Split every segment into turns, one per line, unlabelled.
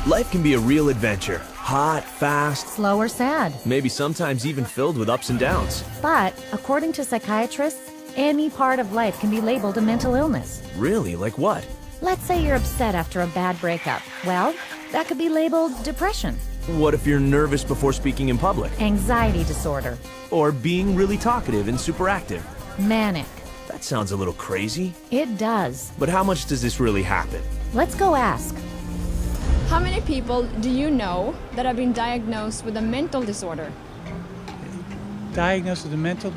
Life can be a real adventure. Hot, fast,
slow or sad.
Maybe sometimes even filled with ups and downs.
But, according to psychiatrists, any part of life can be labeled a mental illness.
Really? Like what?
Let's say you're upset after a bad breakup. Well, that could be labeled depression.
What if you're nervous before speaking in public?
Anxiety disorder.
Or being really talkative and super active?
Manic.
That sounds a little crazy.
It does.
But how much does this really happen?
Let's go ask.
How many people do you know that have been diagnosed with a mental disorder?
Diagnosed with a mental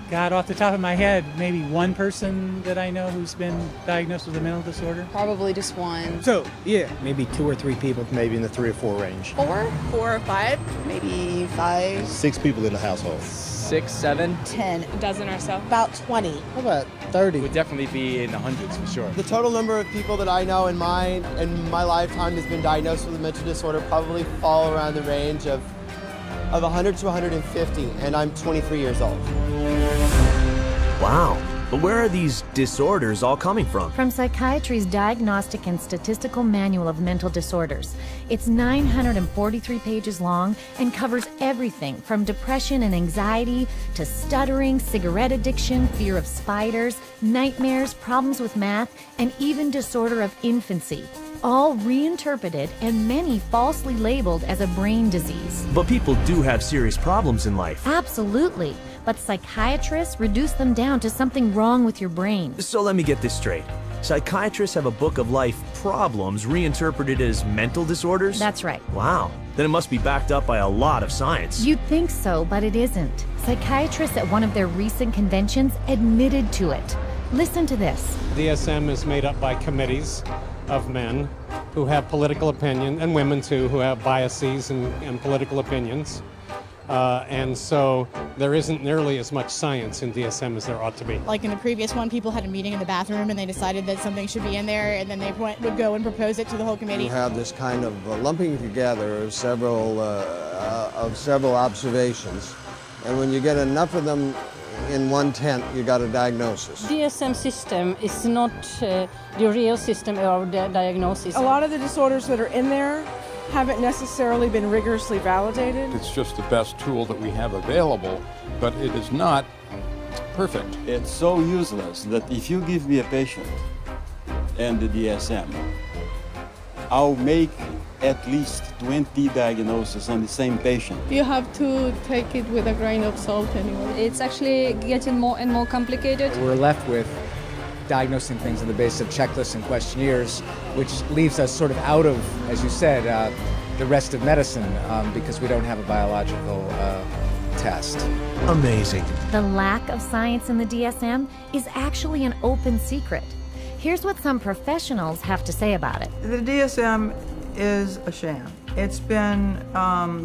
God, off the top of my head, maybe one person that I know who's been diagnosed with a mental disorder.
Probably just one.
So, yeah, maybe 2 or 3 people, maybe in the 3 or 4 range.
4 or 5, maybe 5.
6 people in the household.
6, 7.
10.
A dozen or so.
About 20.
How about 30?
Would definitely be in the hundreds for sure.
The total number of people that I know in my lifetime has been diagnosed with a mental disorder probably fall around the range of 100 to 150, and I'm 23 years old.
Wow. But where are these disorders all coming from?
From Psychiatry's Diagnostic and Statistical Manual of Mental Disorders. It's 943 pages long and covers everything from depression and anxiety to stuttering, cigarette addiction, fear of spiders, nightmares, problems with math, and even disorder of infancy. All reinterpreted and many falsely labeled as a brain disease.
But people do have serious problems in life.
Absolutely. But psychiatrists reduce them down to something wrong with your brain.
So let me get this straight. Psychiatrists have a book of life problems reinterpreted as mental disorders?
That's right.
Wow. Then it must be backed up by a lot of science.
You'd think so, but it isn't. Psychiatrists at one of their recent conventions admitted to it. Listen to this.
DSM is made up by committees of men who have political opinion, and women too, who have biases and political opinions. And so there isn't nearly as much science in DSM as there ought to be.
Like in the previous one, people had a meeting in the bathroom and they decided that something should be in there, and then they would go and propose it to the whole committee.
You have this kind of lumping together of several observations, and when you get enough of them in one tent, you got a diagnosis.
DSM system is not the real system of the diagnosis.
A lot of the disorders that are in there haven't necessarily been rigorously validated.
It's just the best tool that we have available, but it is not perfect.
It's so useless that if you give me a patient and the DSM, I'll make at least 20 diagnoses on the same patient.
You have to take it with a grain of salt anyway.
It's actually getting more and more complicated.
We're left with diagnosing things on the basis of checklists and questionnaires, which leaves us sort of out of, as you said, the rest of medicine because we don't have a biological test.
Amazing.
The lack of science in the DSM is actually an open secret. Here's what some professionals have to say about it.
The DSM is a sham. It's been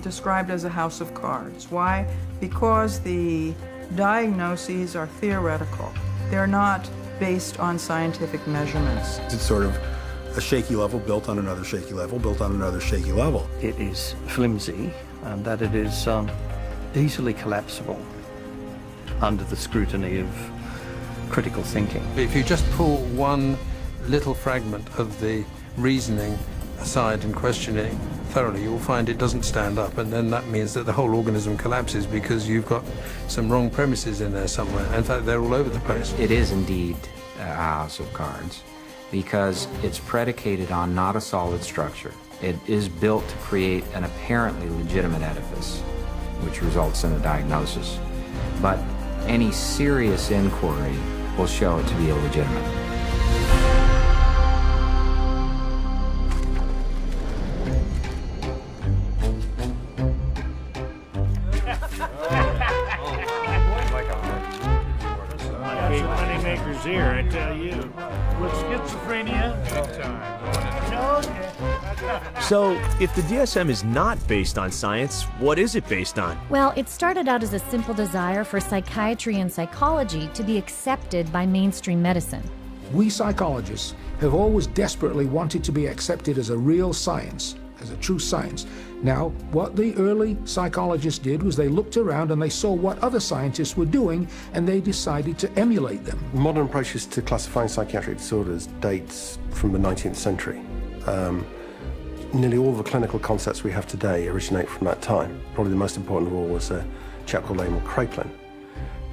described as a house of cards. Why? Because the diagnoses are theoretical. They're not based on scientific measurements.
It's sort of a shaky level built on another shaky level, built on another shaky level.
It is flimsy and that it is easily collapsible under the scrutiny of critical thinking.
If you just pull one little fragment of the reasoning aside and question it thoroughly, you'll find it doesn't stand up, and then that means that the whole organism collapses because you've got some wrong premises in there somewhere. In fact, they're all over the place.
It is indeed a house of cards because it's predicated on not a solid structure. It is built to create an apparently legitimate edifice, which results in a diagnosis. But any serious inquiry will show it to be illegitimate.
Moneymakers here, I tell you. With schizophrenia,
So, if the DSM is not based on science, what is it based on?
Well, it started out as a simple desire for psychiatry and psychology to be accepted by mainstream medicine.
We psychologists have always desperately wanted to be accepted as a real science, as a true science. Now, what the early psychologists did was they looked around and they saw what other scientists were doing, and they decided to emulate them.
Modern approaches to classifying psychiatric disorders dates from the 19th century. nearly all the clinical concepts we have today originate from that time. Probably the most important of all was a chap called Emil Kraepelin,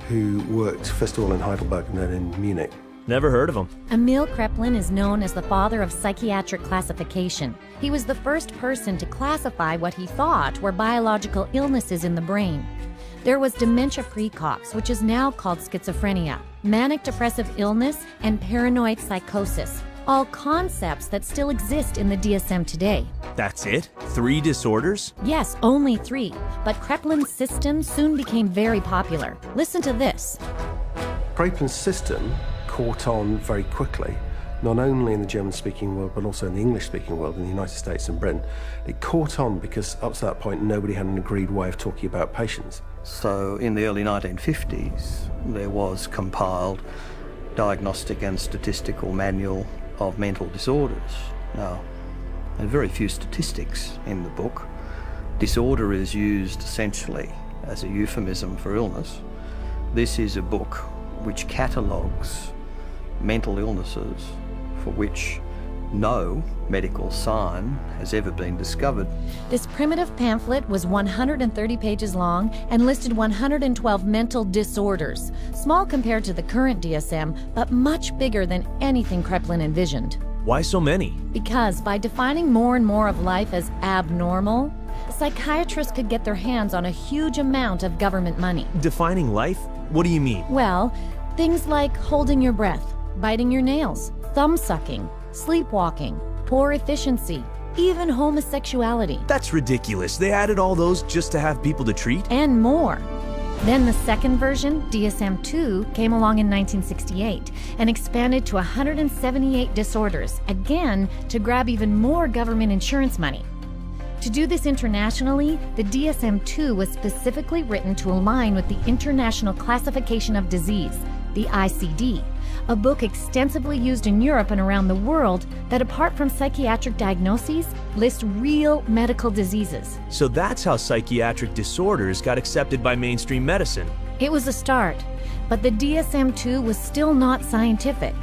who worked first of all in Heidelberg and then in Munich.
Never heard of him.
Emil Kraepelin is known as the father of psychiatric classification. He was the first person to classify what he thought were biological illnesses in the brain. There was dementia precox, which is now called schizophrenia, manic depressive illness, and paranoid psychosis, all concepts that still exist in the DSM today.
That's it? 3 disorders?
Yes, only 3, but Kraepelin's system soon became very popular. Listen to this.
Kraepelin's system caught on very quickly, not only in the German-speaking world, but also in the English-speaking world in the United States and Britain. It caught on because up to that point, nobody had an agreed way of talking about patients.
So in the early 1950s, there was compiled Diagnostic and Statistical Manual of Mental Disorders. Now, there are very few statistics in the book. Disorder is used essentially as a euphemism for illness. This is a book which catalogues mental illnesses for which no medical sign has ever been discovered.
This primitive pamphlet was 130 pages long and listed 112 mental disorders, small compared to the current DSM, but much bigger than anything Kraepelin envisioned.
Why so many?
Because by defining more and more of life as abnormal, psychiatrists could get their hands on a huge amount of government money.
Defining life? What do you mean?
Well, things like holding your breath, biting your nails, thumb-sucking, sleepwalking, poor efficiency, even homosexuality.
That's ridiculous. They added all those just to have people to treat?
And more. Then the second version, DSM-2, came along in 1968 and expanded to 178 disorders, again to grab even more government insurance money. To do this internationally, the DSM-2 was specifically written to align with the International Classification of Disease, the ICD, a book extensively used in Europe and around the world that, apart from psychiatric diagnoses, lists real medical diseases.
So that's how psychiatric disorders got accepted by mainstream medicine.
It was a start, but the DSM-2 was still not scientific,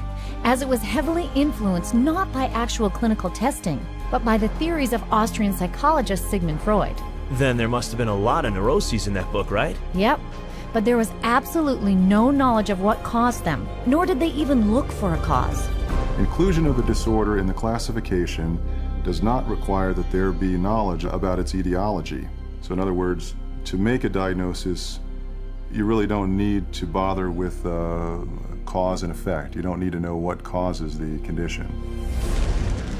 as it was heavily influenced not by actual clinical testing, but by the theories of Austrian psychologist Sigmund Freud.
Then there must have been a lot of neuroses in that book, right?
Yep. But there was absolutely no knowledge of what caused them, nor did they even look for a cause.
Inclusion of the disorder in the classification does not require that there be knowledge about its etiology. So in other words, to make a diagnosis, you really don't need to bother with cause and effect. You don't need to know what causes the condition.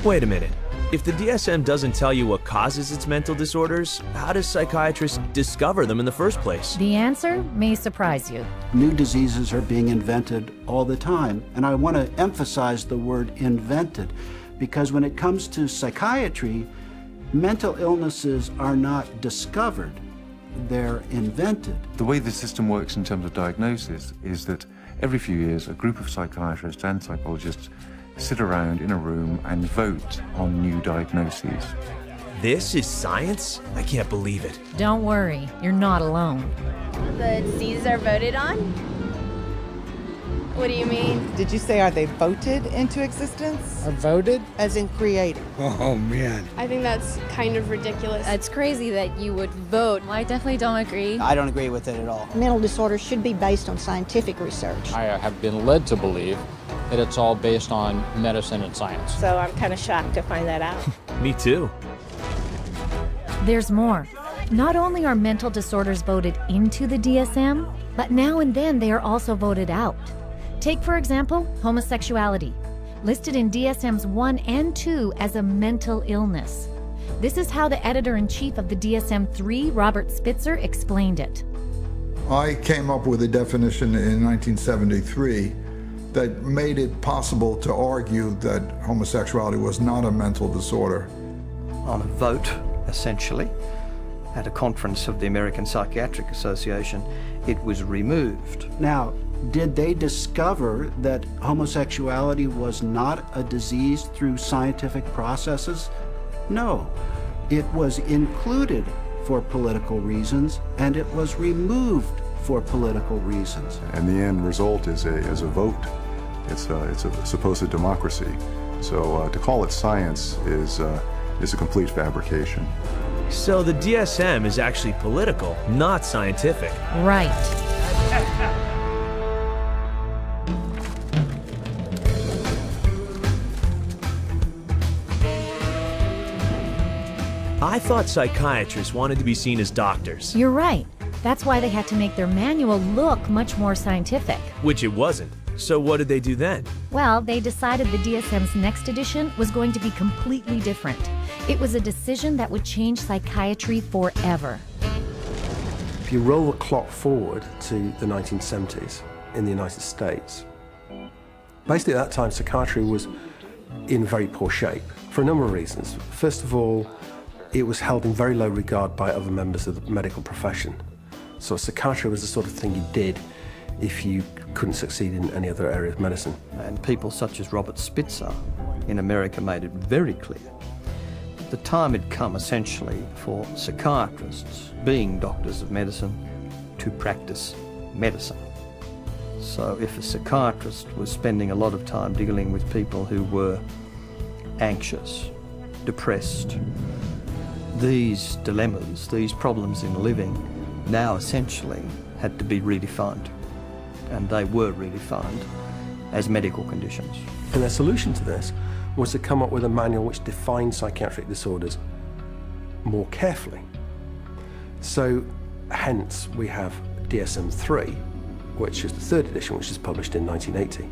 Wait a minute. If the DSM doesn't tell you what causes its mental disorders, how does psychiatrists discover them in the first place?
The answer may surprise you.
New diseases are being invented all the time, and I want to emphasize the word invented, because when it comes to psychiatry, mental illnesses are not discovered, they're invented.
The way the system works in terms of diagnosis is that every few years a group of psychiatrists and psychologists sit around in a room and vote on new diagnoses.
This is science? I can't believe it.
Don't worry, you're not alone.
The diseases are voted on? What do you mean?
Did you say, are they voted into existence?
Are voted?
As in created.
Oh, man.
I think that's kind of ridiculous. It's crazy that you would vote. I definitely don't agree.
I don't agree with it at all.
Mental disorders should be based on scientific research.
I have been led to believe that it's all based on medicine and science.
So I'm kind of shocked to find that out.
Me too.
There's more. Not only are mental disorders voted into the DSM, but now and then they are also voted out. Take, for example, homosexuality, listed in DSMs 1 and 2 as a mental illness. This is how the editor-in-chief of the DSM-3, Robert Spitzer, explained it.
I came up with a definition in 1973 that made it possible to argue that homosexuality was not a mental disorder.
On a vote, essentially, at a conference of the American Psychiatric Association, it was removed.
Now, did they discover that homosexuality was not a disease through scientific processes? No. It was included for political reasons, and it was removed for political reasons.
And the end result is a vote. It's a supposed democracy. So to call it science is a complete fabrication.
So the DSM is actually political, not scientific.
Right.
I thought psychiatrists wanted to be seen as doctors.
You're right. That's why they had to make their manual look much more scientific.
Which it wasn't. So what did they do then?
Well, they decided the DSM's next edition was going to be completely different. It was a decision that would change psychiatry forever.
If you roll the clock forward to the 1970s in the United States, basically at that time psychiatry was in very poor shape for a number of reasons. First of all, it was held in very low regard by other members of the medical profession. So psychiatry was the sort of thing you did if you couldn't succeed in any other area of medicine.
And people such as Robert Spitzer in America made it very clear the time had come essentially for psychiatrists, being doctors of medicine, to practice medicine. So if a psychiatrist was spending a lot of time dealing with people who were anxious, depressed, these dilemmas, these problems in living now essentially had to be redefined, and they were redefined as medical conditions.
And their solution to this was to come up with a manual which defined psychiatric disorders more carefully. So hence we have DSM-3, which is the third edition, which is published in 1980.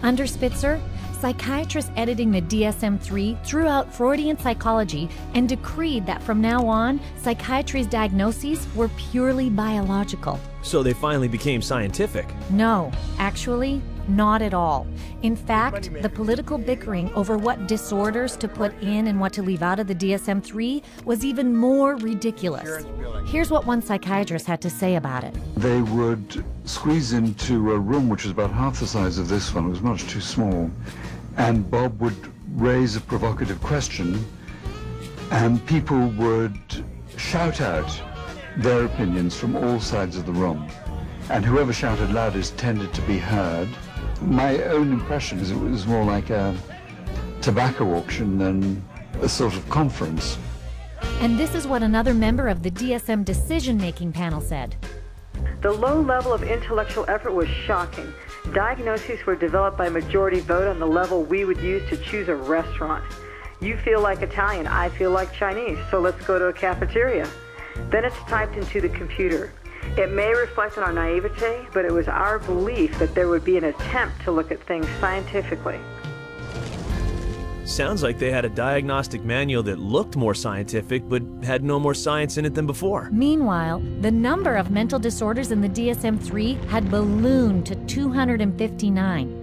Under Spitzer, psychiatrists editing the DSM-3 threw out Freudian psychology and decreed that from now on, psychiatry's diagnoses were purely biological.
So they finally became scientific.
No, actually, not at all. In fact, the political bickering over what disorders to put in and what to leave out of the DSM-3 was even more ridiculous. Here's what one psychiatrist had to say about it.
They would squeeze into a room which was about half the size of this one. It was much too small. And Bob would raise a provocative question, and people would shout out their opinions from all sides of the room. And whoever shouted loudest tended to be heard. My own impression is it was more like a tobacco auction than a sort of conference.
And this is what another member of the DSM decision-making panel said.
The low level of intellectual effort was shocking. Diagnoses were developed by majority vote on the level we would use to choose a restaurant. You feel like Italian, I feel like Chinese, so let's go to a cafeteria. Then it's typed into the computer. It may reflect on our naivete, but it was our belief that there would be an attempt to look at things scientifically.
Sounds like they had a diagnostic manual that looked more scientific but had no more science in it than before.
Meanwhile, the number of mental disorders in the DSM-3 had ballooned to 259.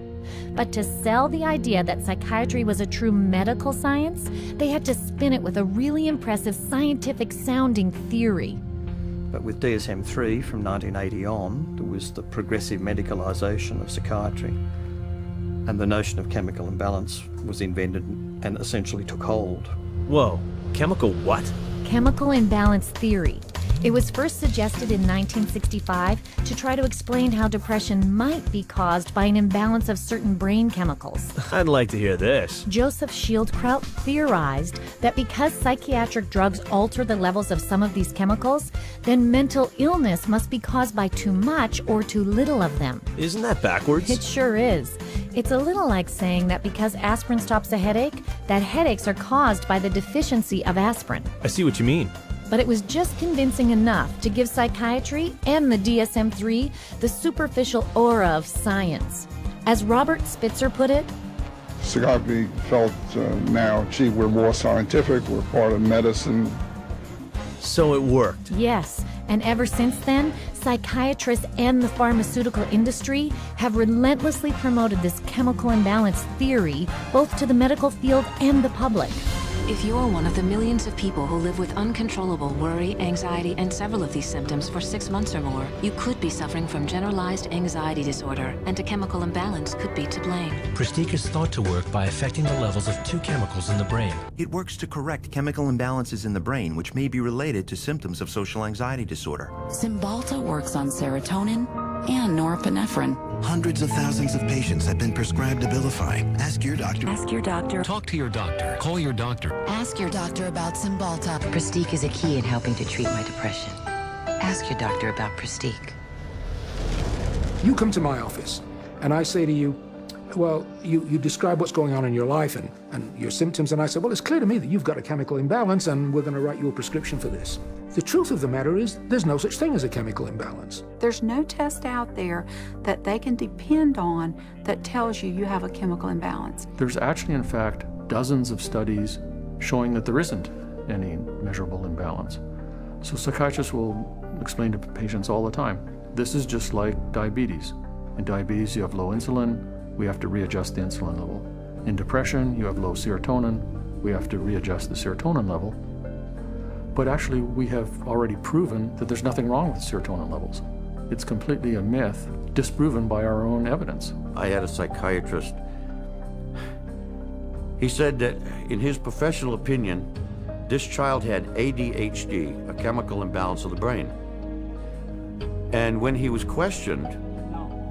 But to sell the idea that psychiatry was a true medical science, they had to spin it with a really impressive scientific-sounding theory.
But with DSM-3 from 1980 on, there was the progressive medicalisation of psychiatry, and the notion of chemical imbalance was invented and essentially took hold.
Whoa, chemical what?
Chemical imbalance theory. It was first suggested in 1965 to try to explain how depression might be caused by an imbalance of certain brain chemicals.
I'd like to hear this.
Joseph Schildkraut theorized that because psychiatric drugs alter the levels of some of these chemicals, then mental illness must be caused by too much or too little of them.
Isn't that backwards?
It sure is. It's a little like saying that because aspirin stops a headache, that headaches are caused by the deficiency of aspirin.
I see what you mean.
But it was just convincing enough to give psychiatry and the DSM-3 the superficial aura of science. As Robert Spitzer put it,
psychiatry felt now, gee, we're more scientific, we're part of medicine.
So it worked.
Yes, and ever since then, psychiatrists and the pharmaceutical industry have relentlessly promoted this chemical imbalance theory both to the medical field and the public.
If you're one of the millions of people who live with uncontrollable worry, anxiety, and several of these symptoms for 6 months or more, you could be suffering from generalized anxiety disorder, and a chemical imbalance could be to blame.
Pristique is thought to work by affecting the levels of two chemicals in the brain.
It works to correct chemical imbalances in the brain, which may be related to symptoms of social anxiety disorder.
Cymbalta works on serotonin,
and norepinephrine.
Hundreds of thousands of patients have been prescribed Abilify. Ask your doctor.
Ask your doctor.
Talk to your doctor. Call your doctor.
Ask your doctor about Cymbalta.
Prestique is a key in helping to treat my depression. Ask your doctor about Prestique.
You come to my office, and I say to you, well, you describe what's going on in your life and your symptoms, and I say, well, it's clear to me that you've got a chemical imbalance, and we're going to write you a prescription for this. The truth of the matter is, there's no such thing as a chemical imbalance.
There's no test out there that they can depend on that tells you you have a chemical imbalance.
There's actually, in fact, dozens of studies showing that there isn't any measurable imbalance. So psychiatrists will explain to patients all the time, this is just like diabetes. In diabetes, you have low insulin, we have to readjust the insulin level. In depression, you have low serotonin, we have to readjust the serotonin level. But actually, we have already proven that there's nothing wrong with serotonin levels. It's completely a myth, disproven by our own evidence.
I had a psychiatrist. He said that, in his professional opinion, this child had ADHD, a chemical imbalance of the brain. And when he was questioned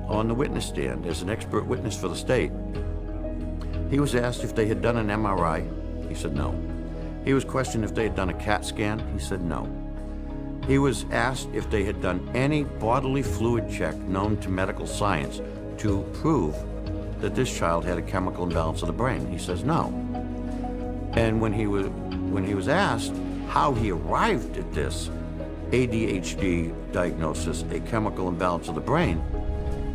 on the witness stand as an expert witness for the state, he was asked if they had done an MRI. He said no. He was questioned if they had done a CAT scan. He said no. He was asked if they had done any bodily fluid check known to medical science to prove that this child had a chemical imbalance of the brain. He says no. And when he was asked how he arrived at this ADHD diagnosis, a chemical imbalance of the brain,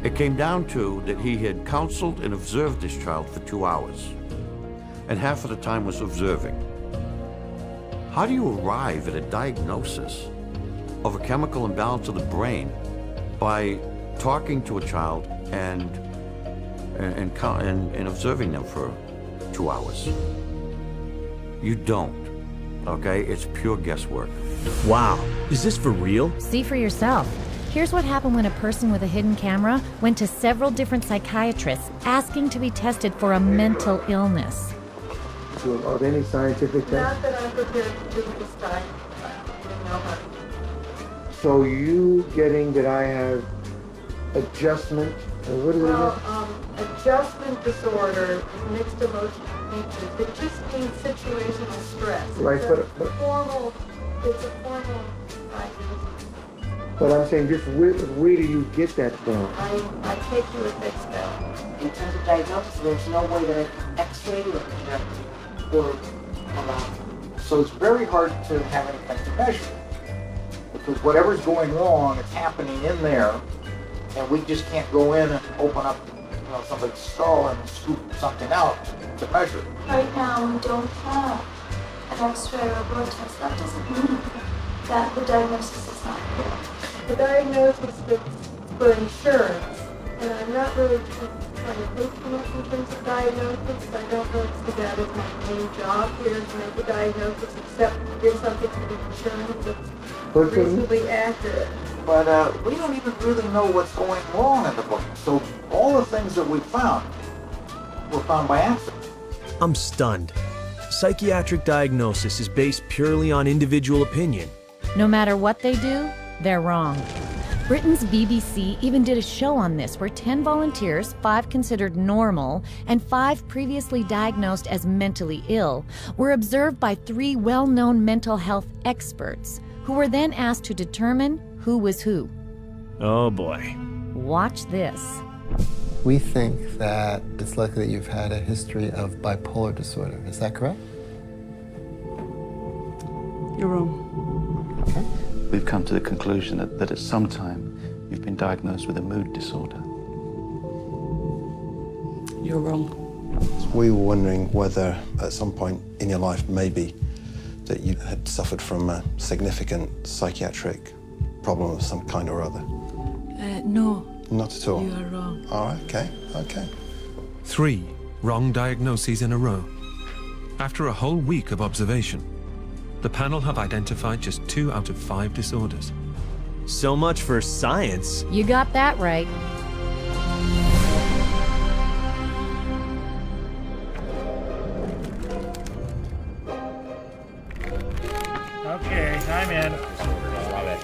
it came down to that he had counseled and observed this child for 2 hours, and half of the time was observing. How do you arrive at a diagnosis of a chemical imbalance of the brain by talking to a child and observing them for 2 hours? You don't, okay? It's pure guesswork.
Wow, is this for real?
See for yourself. Here's what happened when a person with a hidden camera went to several different psychiatrists asking to be tested for a mental illness.
Of any scientific test?
Not that I'm prepared to do this time.
So you getting that I have adjustment, what do we get?
Adjustment disorder, mixed emotional features. It just means situational stress.
Right,
it's a formal diagnosis.
But I'm saying, just where do you get that from?
I take you at face value.
In terms of diagnosis, there's no way that I can x-ray or so it's very hard to have anything to measure. Because whatever's going wrong, it's happening in there, and we just can't go in and open up somebody's skull and scoop something out to measure.
Right now, we don't have an x-ray or a blood test. That doesn't mean that the diagnosis is not real.
The diagnosis is for insurance, and I'm not really trying to think too much in terms of diagnosis. I don't really see that as my main job here, to make a diagnosis, except to give something to the insurance that's reasonably accurate.
But we don't even really know what's going wrong in the brain. So all the things that we found were found by accident.
I'm stunned. Psychiatric diagnosis is based purely on individual opinion.
No matter what they do, they're wrong. Britain's BBC even did a show on this where 10 volunteers, 5 considered normal, and 5 previously diagnosed as mentally ill, were observed by 3 well-known mental health experts, who were then asked to determine who was who.
Oh boy.
Watch this.
We think that it's likely that you've had a history of bipolar disorder. Is that correct?
You're wrong.
Okay.
We've come to the conclusion that at some time you've been diagnosed with a mood disorder.
You're wrong.
We were wondering whether at some point in your life maybe that you had suffered from a significant psychiatric problem of some kind or other.
No.
Not at all?
You are wrong.
All right, okay.
3 wrong diagnoses in a row. After a whole week of observation, the panel have identified just 2 out of 5 disorders.
So much for science.
You got that right.
Okay, I'm in. I love it.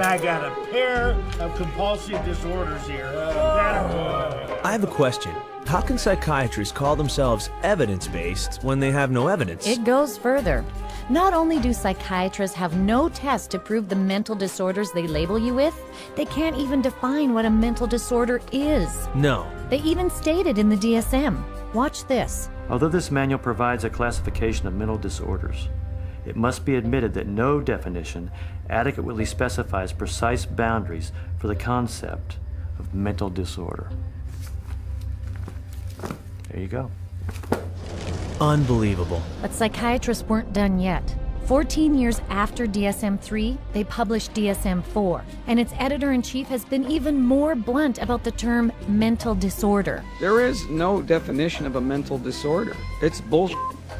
And I got a pair of compulsive disorders here.
I have a question. How can psychiatrists call themselves evidence-based when they have no evidence?
It goes further. Not only do psychiatrists have no test to prove the mental disorders they label you with, they can't even define what a mental disorder is.
No.
They even state it in the DSM. Watch this.
Although this manual provides a classification of mental disorders, it must be admitted that no definition adequately specifies precise boundaries for the concept of mental disorder. There you go.
Unbelievable.
But psychiatrists weren't done yet. 14 years after DSM-3, they published DSM-4, and its editor-in-chief has been even more blunt about the term mental disorder.
There is no definition of a mental disorder. It's bullshit.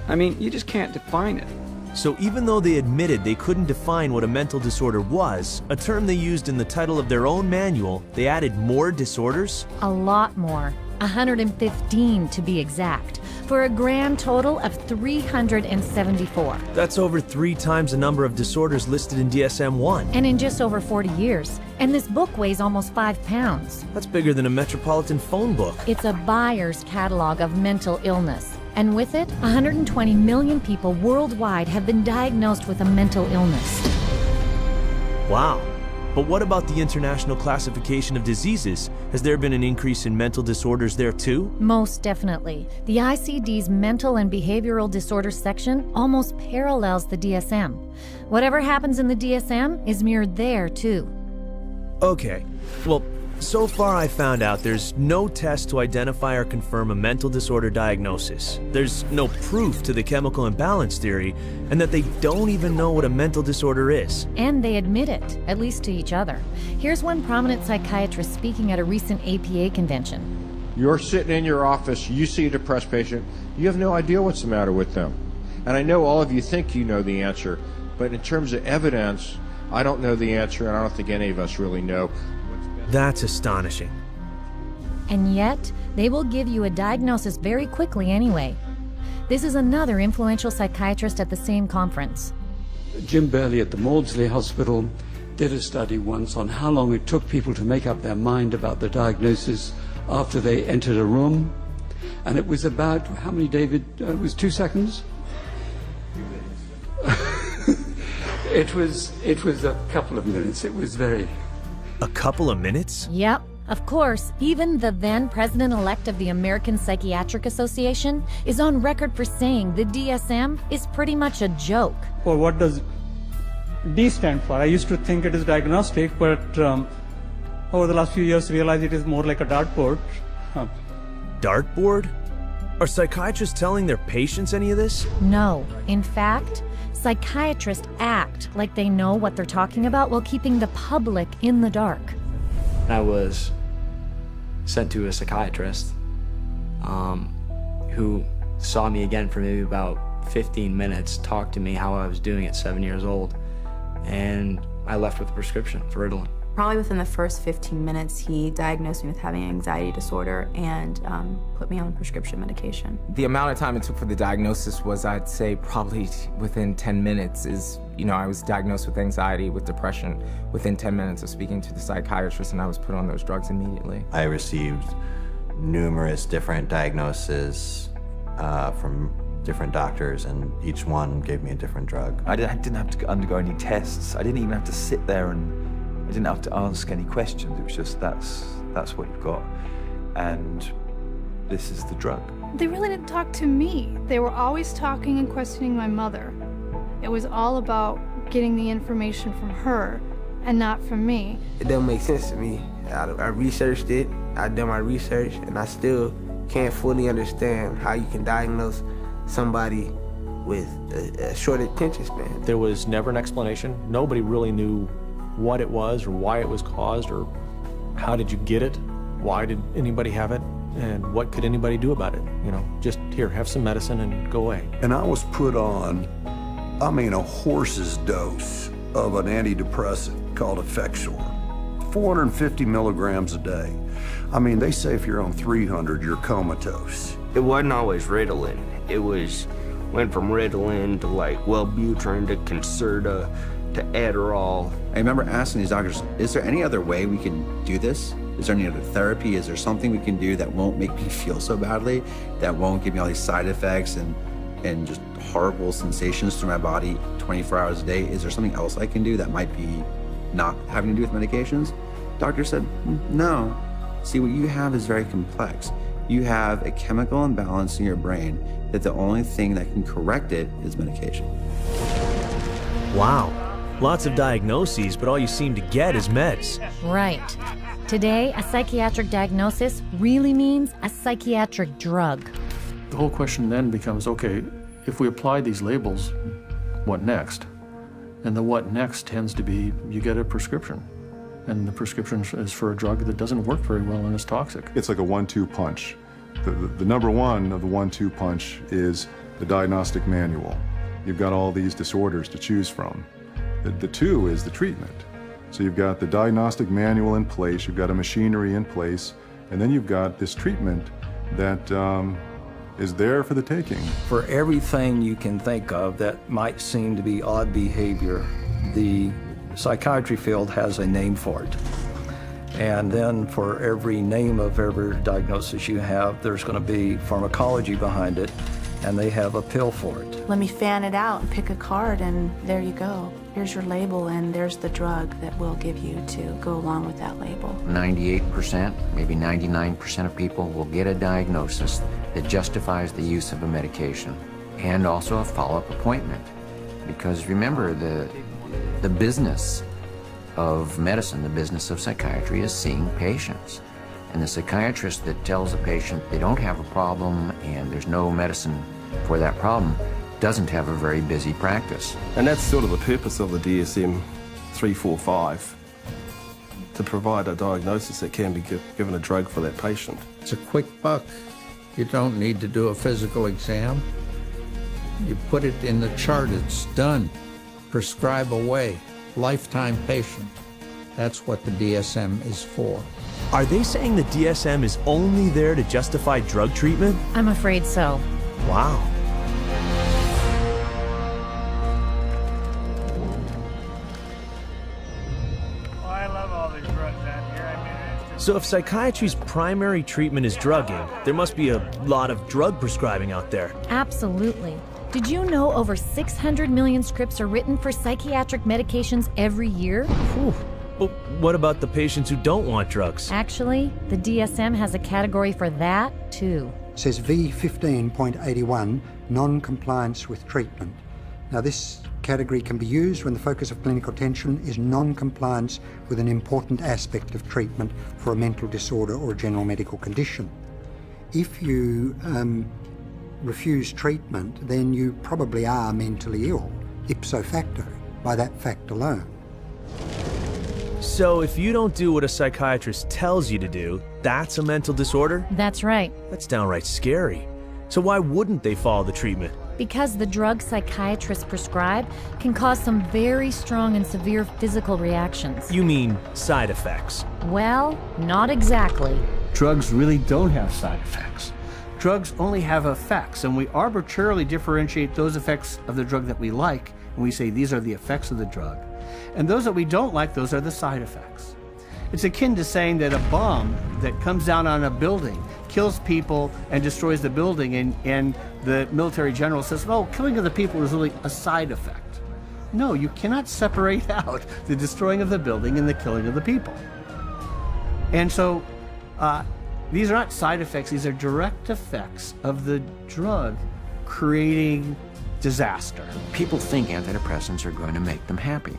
I mean, you just can't define it.
So even though they admitted they couldn't define what a mental disorder was, a term they used in the title of their own manual, they added more disorders?
A lot more. 115 to be exact, for a grand total of 374.
That's over 3 times the number of disorders listed in DSM-1.
And in just over 40 years. And this book weighs almost 5 pounds.
That's bigger than a Metropolitan phone book.
It's a buyer's catalog of mental illness. And with it, 120 million people worldwide have been diagnosed with a mental illness.
Wow. But what about the International Classification of Diseases? Has there been an increase in mental disorders there too?
Most definitely. The ICD's Mental and Behavioral Disorders section almost parallels the DSM. Whatever happens in the DSM is mirrored there too.
Okay, well, so far I found out there's no test to identify or confirm a mental disorder diagnosis. There's no proof to the chemical imbalance theory, and that they don't even know what a mental disorder is.
And they admit it, at least to each other. Here's one prominent psychiatrist speaking at a recent APA convention.
You're sitting in your office, you see a depressed patient, you have no idea what's the matter with them. And I know all of you think you know the answer, but in terms of evidence, I don't know the answer, and I don't think any of us really know.
That's astonishing.
And yet, they will give you a diagnosis very quickly anyway. This is another influential psychiatrist at the same conference.
Jim Burley at the Maudsley Hospital did a study once on how long it took people to make up their mind about the diagnosis after they entered a room. And it was about, how many, David? It was 2 seconds? It was a couple of minutes. It was very...
A couple of minutes?
Yep. Of course, even the then president-elect of the American Psychiatric Association is on record for saying the DSM is pretty much a joke.
Well, what does D stand for? I used to think it is diagnostic, but over the last few years realized it is more like a dartboard.
Dartboard? Are psychiatrists telling their patients any of this?
No. In fact, psychiatrists act like they know what they're talking about while keeping the public in the dark.
I was sent to a psychiatrist who saw me again for maybe about 15 minutes, talked to me how I was doing at 7 years old, and I left with a prescription for Ritalin.
Probably within the first 15 minutes, he diagnosed me with having an anxiety disorder and put me on prescription medication.
The amount of time it took for the diagnosis was, I'd say, probably within 10 minutes is, I was diagnosed with anxiety, with depression, within 10 minutes of speaking to the psychiatrist, and I was put on those drugs immediately.
I received numerous different diagnoses from different doctors, and each one gave me a different drug.
I didn't have to undergo any tests. I didn't even have to sit there and I didn't have to ask any questions. It was just, that's what you've got. And this is the drug.
They really didn't talk to me. They were always talking and questioning my mother. It was all about getting the information from her and not from me.
It doesn't make sense to me. I researched it, I've done my research, and I still can't fully understand how you can diagnose somebody with a short attention span.
There was never an explanation. Nobody really knew what it was or why it was caused or how did you get it, why did anybody have it, and what could anybody do about it. Just here, have some medicine and go away.
And I was put on, a horse's dose of an antidepressant called Effexor, 450 milligrams a day. They say if you're on 300, you're comatose.
It wasn't always Ritalin. It went from Ritalin to Wellbutrin to Concerta
to Adderall. I remember asking these doctors, is there any other way we can do this? Is there any other therapy? Is there something we can do that won't make me feel so badly, that won't give me all these side effects and just horrible sensations through my body 24 hours a day? Is there something else I can do that might be not having to do with medications? Doctor said, no. See, what you have is very complex. You have a chemical imbalance in your brain that the only thing that can correct it is medication.
Wow. Lots of diagnoses, but all you seem to get is meds.
Right. Today, a psychiatric diagnosis really means a psychiatric drug.
The whole question then becomes, okay, if we apply these labels, what next? And the what next tends to be, you get a prescription. And the prescription is for a drug that doesn't work very well and is toxic.
It's like a 1-2 punch. The number one of the 1-2 punch is the diagnostic manual. You've got all these disorders to choose from. The two is the treatment. So you've got the diagnostic manual in place, you've got a machinery in place, and then you've got this treatment that is there for the taking.
For everything you can think of that might seem to be odd behavior, the psychiatry field has a name for it. And then for every name of every diagnosis you have, there's going to be pharmacology behind it, and they have a pill for it.
Let me fan it out and pick a card, and there you go. Here's your label, and there's the drug that we'll give you to go along with that label.
98%, maybe 99% of people will get a diagnosis that justifies the use of a medication and also a follow-up appointment. Because remember, the business of medicine, the business of psychiatry, is seeing patients. And the psychiatrist that tells a patient they don't have a problem and there's no medicine for that problem doesn't have a very busy practice.
And that's sort of the purpose of the DSM-345, to provide a diagnosis that can be given a drug for that patient.
It's a quick buck. You don't need to do a physical exam. You put it in the chart, it's done. Prescribe away, lifetime patient. That's what the DSM is for.
Are they saying the DSM is only there to justify drug treatment?
I'm afraid so.
Wow. So if psychiatry's primary treatment is drugging, there must be a lot of drug prescribing out there.
Absolutely. Did you know over 600 million scripts are written for psychiatric medications every year?
Whew. Well, what about the patients who don't want drugs?
Actually, the DSM has a category for that, too.
It says V15.81, non-compliance with treatment. Now, this category can be used when the focus of clinical attention is non-compliance with an important aspect of treatment for a mental disorder or a general medical condition. If you refuse treatment, then you probably are mentally ill, ipso facto, by that fact alone.
So if you don't do what a psychiatrist tells you to do, that's a mental disorder?
That's right.
That's downright scary. So why wouldn't they follow the treatment?
Because the drugs psychiatrists prescribe can cause some very strong and severe physical reactions.
You mean side effects?
Well, not exactly.
Drugs really don't have side effects. Drugs only have effects, and we arbitrarily differentiate those effects of the drug that we like, and we say these are the effects of the drug. And those that we don't like, those are the side effects. It's akin to saying that a bomb that comes down on a building kills people and destroys the building, and the military general says, oh, killing of the people is really a side effect. No, you cannot separate out the destroying of the building and the killing of the people. And so these are not side effects, these are direct effects of the drug creating disaster.
People think antidepressants are going to make them happy,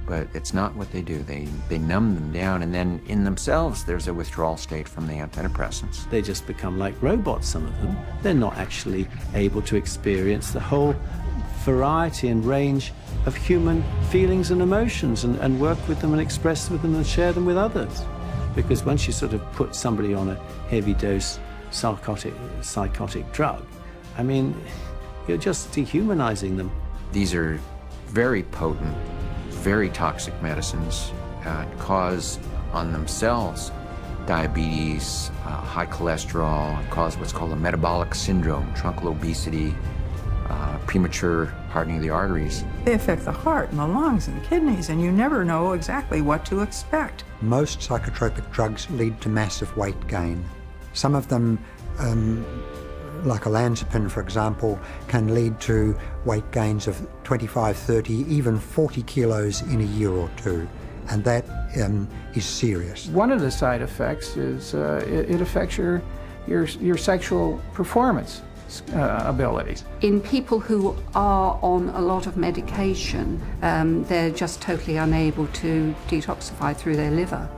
but it's not what they do. They numb them down, and then in themselves there's a withdrawal state from the antidepressants.
They just become like robots, some of them. They're not actually able to experience the whole variety and range of human feelings and emotions and work with them and express with them and share them with others. Because once you sort of put somebody on a heavy dose psychotic drug, I mean, you're just dehumanizing them.
These are very potent, very toxic medicines, cause on themselves diabetes, high cholesterol, cause what's called a metabolic syndrome, truncal obesity, premature hardening of the arteries.
They affect the heart and the lungs and kidneys, and you never know exactly what to expect.
Most psychotropic drugs lead to massive weight gain. Some of them, like olanzapine, for example, can lead to weight gains of 25, 30, even 40 kilos in a year or two. And that is serious.
One of the side effects is it affects your sexual performance abilities.
In people who are on a lot of medication, they're just totally unable to detoxify through their liver,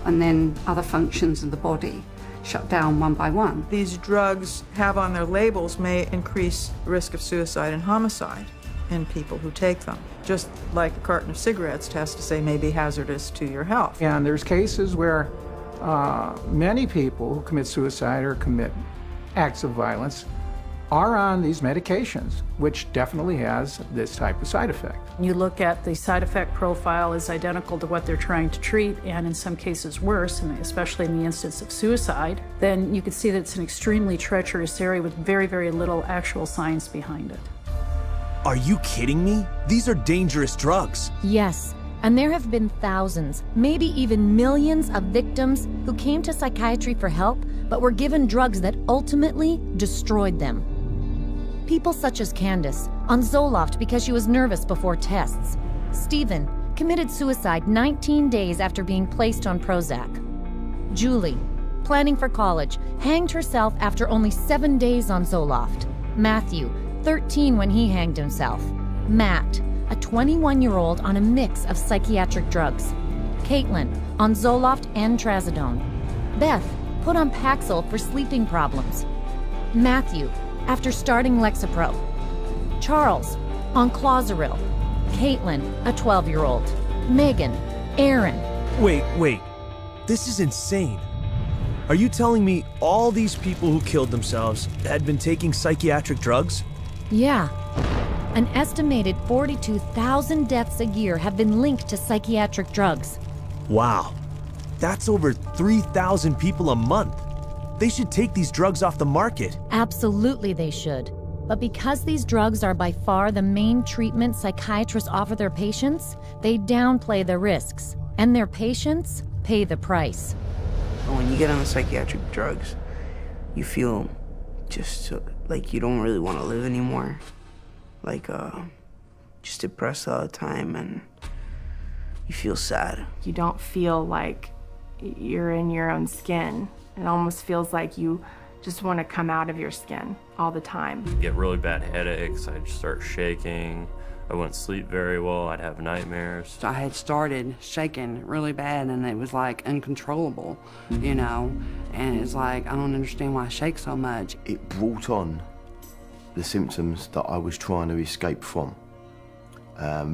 and then other functions of the body shut down one by one.
These drugs have on their labels may increase risk of suicide and homicide in people who take them. Just like a carton of cigarettes has to say may be hazardous to your health.
And there's cases where many people who commit suicide or commit acts of violence are on these medications, which definitely has this type of side effect.
You look at the side effect profile is identical to what they're trying to treat, and in some cases worse, and especially in the instance of suicide, then you can see that it's an extremely treacherous area with very, very little actual science behind it.
Are you kidding me? These are dangerous drugs.
Yes, and there have been thousands, maybe even millions of victims who came to psychiatry for help, but were given drugs that ultimately destroyed them. People such as Candace, on Zoloft because she was nervous before tests. Stephen committed suicide 19 days after being placed on Prozac. Julie, planning for college, hanged herself after only 7 days on Zoloft. Matthew, 13 when he hanged himself. Matt, a 21-year-old on a mix of psychiatric drugs. Caitlin, on Zoloft and Trazodone. Beth, put on Paxil for sleeping problems. Matthew, after starting Lexapro. Charles, on Clozaril. Caitlin, a 12-year-old. Megan, Aaron.
Wait. This is insane. Are you telling me all these people who killed themselves had been taking psychiatric drugs?
Yeah. An estimated 42,000 deaths a year have been linked to psychiatric drugs.
Wow. That's over 3,000 people a month. They should take these drugs off the market.
Absolutely they should. But because these drugs are by far the main treatment psychiatrists offer their patients, they downplay the risks. And their patients pay the price.
When you get on the psychiatric drugs, you feel just like you don't really want to live anymore. Like, just depressed all the time, and you feel sad.
You don't feel like you're in your own skin. It almost feels like you just want to come out of your skin all the time.
Get really bad headaches, I'd start shaking, I wouldn't sleep very well, I'd have nightmares.
I had started shaking really bad, and it was like uncontrollable, you know, and it's like, I don't understand why I shake so much.
It brought on the symptoms that I was trying to escape from,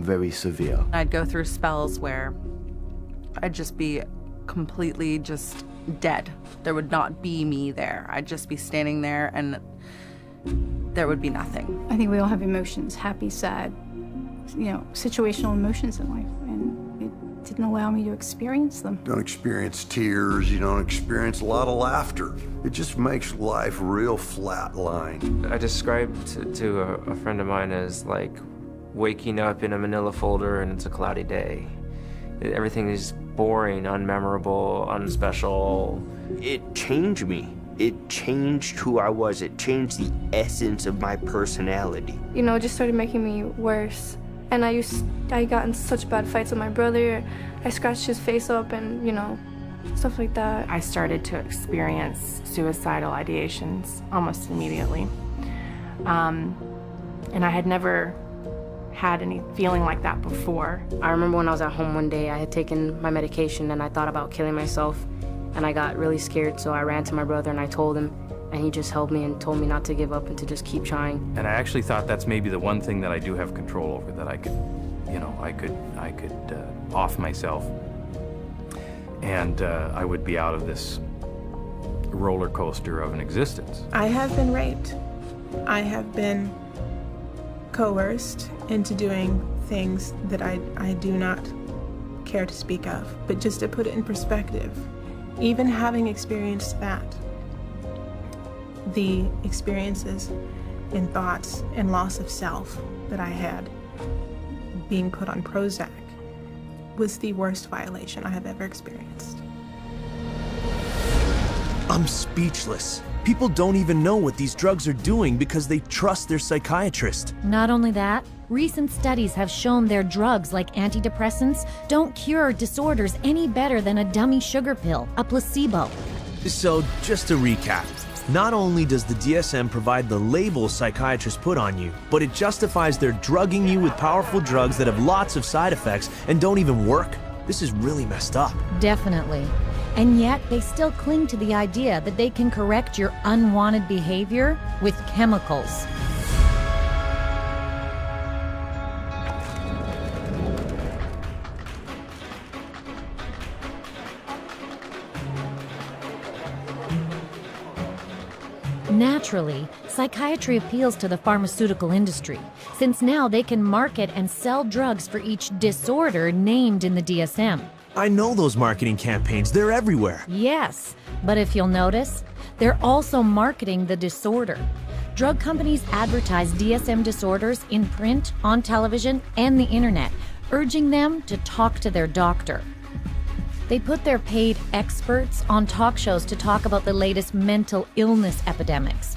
very severe.
I'd go through spells where I'd just be completely just dead. There would not be me there. I'd just be standing there and there would be nothing.
I think we all have emotions, happy, sad, you know, situational emotions in life, and it didn't allow me to experience them.
You don't experience tears, you don't experience a lot of laughter. It just makes life real flatline.
I described to a friend of mine as like waking up in a manila folder and it's a cloudy day. Everything is boring, unmemorable, unspecial.
It changed me. It changed who I was. It changed the essence of my personality.
You know, it just started making me worse. And I got in such bad fights with my brother. I scratched his face up and, you know, stuff like that.
I started to experience suicidal ideations almost immediately. And I had never had any feeling like that before.
I remember when I was at home one day, I had taken my medication and I thought about killing myself, and I got really scared, so I ran to my brother and I told him, and he just held me and told me not to give up and to just keep trying.
And I actually thought that's maybe the one thing that I do have control over, that I could, you know, I could off myself, and I would be out of this roller coaster of an existence.
I have been raped. I have been coerced into doing things that I do not care to speak of. But just to put it in perspective, even having experienced that, the experiences in thoughts and loss of self that I had, being put on Prozac was the worst violation I have ever experienced.
I'm speechless. People don't even know what these drugs are doing because they trust their psychiatrist.
Not only that, recent studies have shown their drugs like antidepressants don't cure disorders any better than a dummy sugar pill, a placebo.
So, just to recap, not only does the DSM provide the label psychiatrists put on you, but it justifies their drugging you with powerful drugs that have lots of side effects and don't even work. This is really messed up.
Definitely. And yet, they still cling to the idea that they can correct your unwanted behavior with chemicals. Naturally, psychiatry appeals to the pharmaceutical industry, since now they can market and sell drugs for each disorder named in the DSM.
I know those marketing campaigns, they're everywhere.
Yes, but if you'll notice, they're also marketing the disorder. Drug companies advertise DSM disorders in print, on television, and the internet, urging them to talk to their doctor. They put their paid experts on talk shows to talk about the latest mental illness epidemics.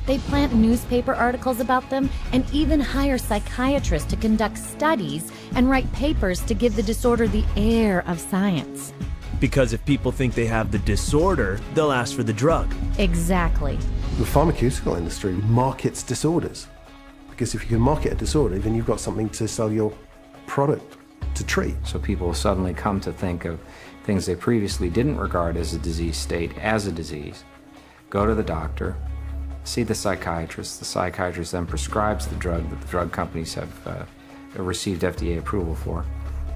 They plant newspaper articles about them and even hire psychiatrists to conduct studies and write papers to give the disorder the air of science.
Because if people think they have the disorder, they'll ask for the drug.
Exactly.
The pharmaceutical industry markets disorders. Because if you can market a disorder, then you've got something to sell your product to treat.
So people suddenly come to think of things they previously didn't regard as a disease state as a disease, go to the doctor, see the psychiatrist then prescribes the drug that the drug companies have received FDA approval for,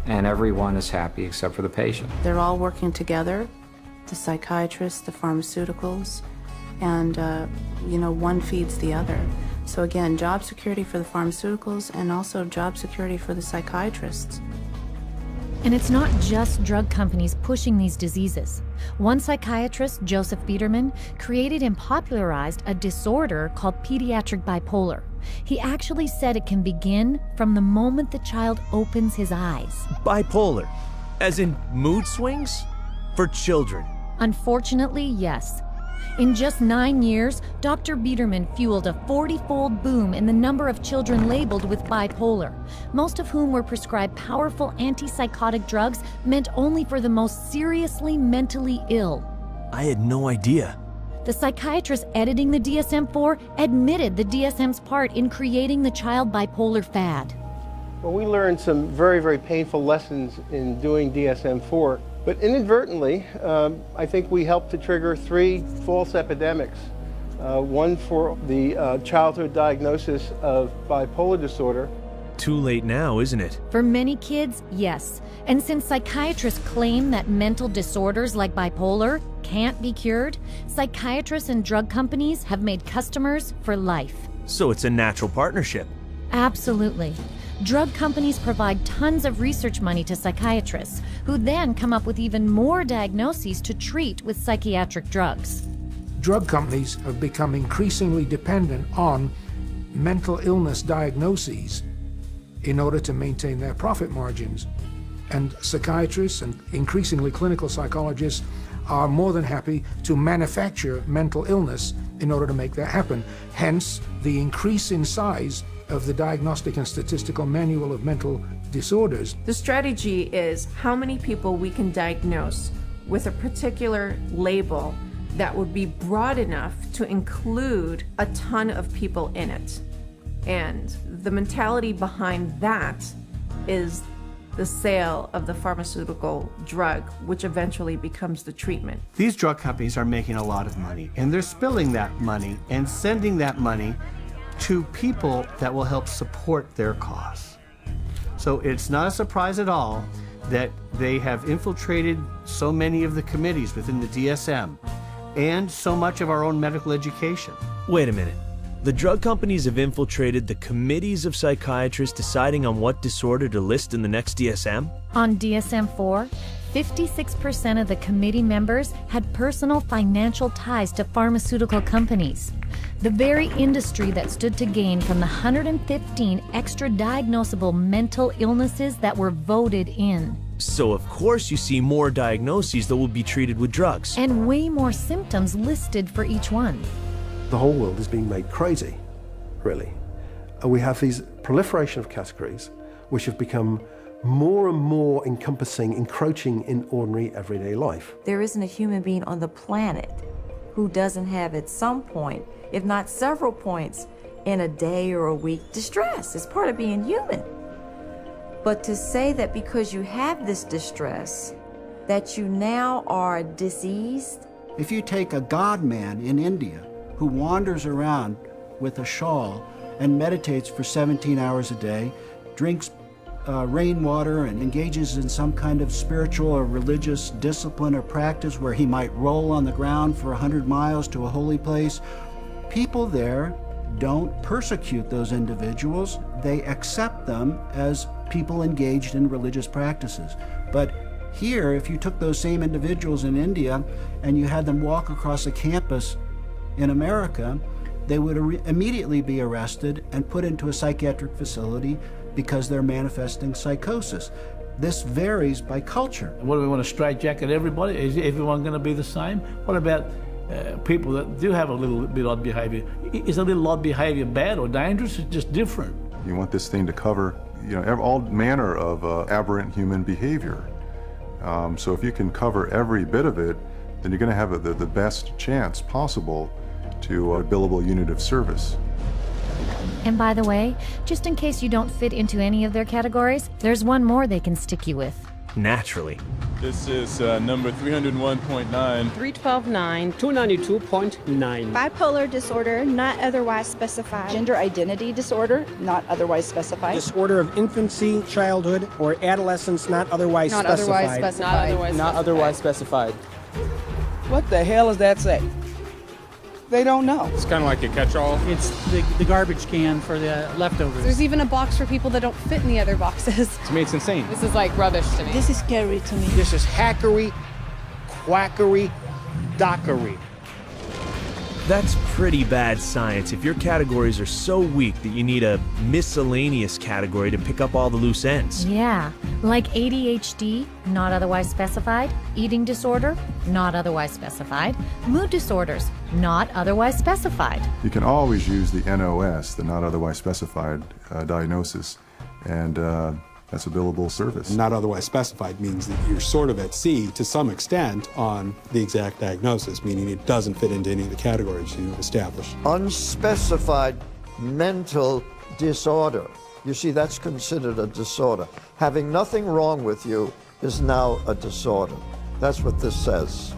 and everyone is happy except for the patient.
They're all working together, the psychiatrists, the pharmaceuticals, and one feeds the other. So again, job security for the pharmaceuticals and also job security for the psychiatrists.
And it's not just drug companies pushing these diseases. One psychiatrist, Joseph Biederman, created and popularized a disorder called pediatric bipolar. He actually said it can begin from the moment the child opens his eyes.
Bipolar, as in mood swings? For children?
Unfortunately, yes. In just 9 years, Dr. Biederman fueled a 40-fold boom in the number of children labeled with bipolar, most of whom were prescribed powerful antipsychotic drugs meant only for the most seriously mentally ill.
I had no idea.
The psychiatrist editing the DSM-4 admitted the DSM's part in creating the child bipolar fad.
Well, we learned some very, very painful lessons in doing DSM-4. But inadvertently, I think we helped to trigger 3 false epidemics. One for the childhood diagnosis of bipolar disorder.
Too late now, isn't it?
For many kids, yes. And since psychiatrists claim that mental disorders like bipolar can't be cured, psychiatrists and drug companies have made customers for life.
So it's a natural partnership.
Absolutely. Drug companies provide tons of research money to psychiatrists, who then come up with even more diagnoses to treat with psychiatric drugs.
Drug companies have become increasingly dependent on mental illness diagnoses in order to maintain their profit margins. And psychiatrists and increasingly clinical psychologists are more than happy to manufacture mental illness in order to make that happen. Hence, the increase in size of the Diagnostic and Statistical Manual of Mental Disorders.
The strategy is how many people we can diagnose with a particular label that would be broad enough to include a ton of people in it. And the mentality behind that is the sale of the pharmaceutical drug, which eventually becomes the treatment.
These drug companies are making a lot of money, and they're spilling that money and sending that money to people that will help support their cause. So it's not a surprise at all that they have infiltrated so many of the committees within the DSM and so much of our own medical education.
Wait a minute. The drug companies have infiltrated the committees of psychiatrists deciding on what disorder to list in the next DSM?
On DSM-4, 56% of the committee members had personal financial ties to pharmaceutical companies. the very industry that stood to gain from the 115 extra diagnosable mental illnesses that were voted in.
So of course you see more diagnoses that will be treated with drugs.
And way more symptoms listed for each one.
The whole world is being made crazy, really. We have these proliferation of categories which have become more and more encompassing, encroaching in ordinary everyday life.
There isn't a human being on the planet who doesn't have at some point, if not several points, in a day or a week, distress. It's part of being human. But to say that because you have this distress, that you now are diseased.
If you take a god man in India who wanders around with a shawl and meditates for 17 hours a day, drinks rainwater and engages in some kind of spiritual or religious discipline or practice where he might roll on the ground for 100 miles to a holy place, people there don't persecute those individuals. They accept them as people engaged in religious practices. But here, if you took those same individuals in India and you had them walk across a campus in America, they would immediately be arrested and put into a psychiatric facility because they're manifesting psychosis. This varies by culture.
What do we want to straitjacket everybody? Is everyone going to be the same? What about people that do have a little bit odd behavior? Is a little odd behavior bad or dangerous? It's just different.
You want this thing to cover, all manner of aberrant human behavior. So if you can cover every bit of it, then you're going to have the best chance possible to a billable unit of service.
And by the way, just in case you don't fit into any of their categories, there's one more they can stick you with.
Naturally.
This is number 301.9.
312.9. 292.9.
Bipolar disorder, not otherwise specified.
Gender identity disorder, not otherwise specified.
Disorder of infancy, childhood, or adolescence, not otherwise specified.
Not otherwise specified.
What the hell does that say? They don't know.
It's kind of like a catch-all.
It's the garbage can for the leftovers.
There's even a box for people that don't fit in the other boxes.
To me, it's insane.
This is like rubbish to me.
This is scary to me.
This is hackery, quackery, dockery.
That's pretty bad science if your categories are so weak that you need a miscellaneous category to pick up all the loose ends.
Yeah, like ADHD, not otherwise specified, eating disorder, not otherwise specified, mood disorders, not otherwise specified.
You can always use the NOS, the not otherwise specified diagnosis, and that's a billable service.
Not otherwise specified means that you're sort of at sea to some extent on the exact diagnosis, meaning it doesn't fit into any of the categories you established.
Unspecified mental disorder. You see, that's considered a disorder. Having nothing wrong with you is now a disorder. That's what this says.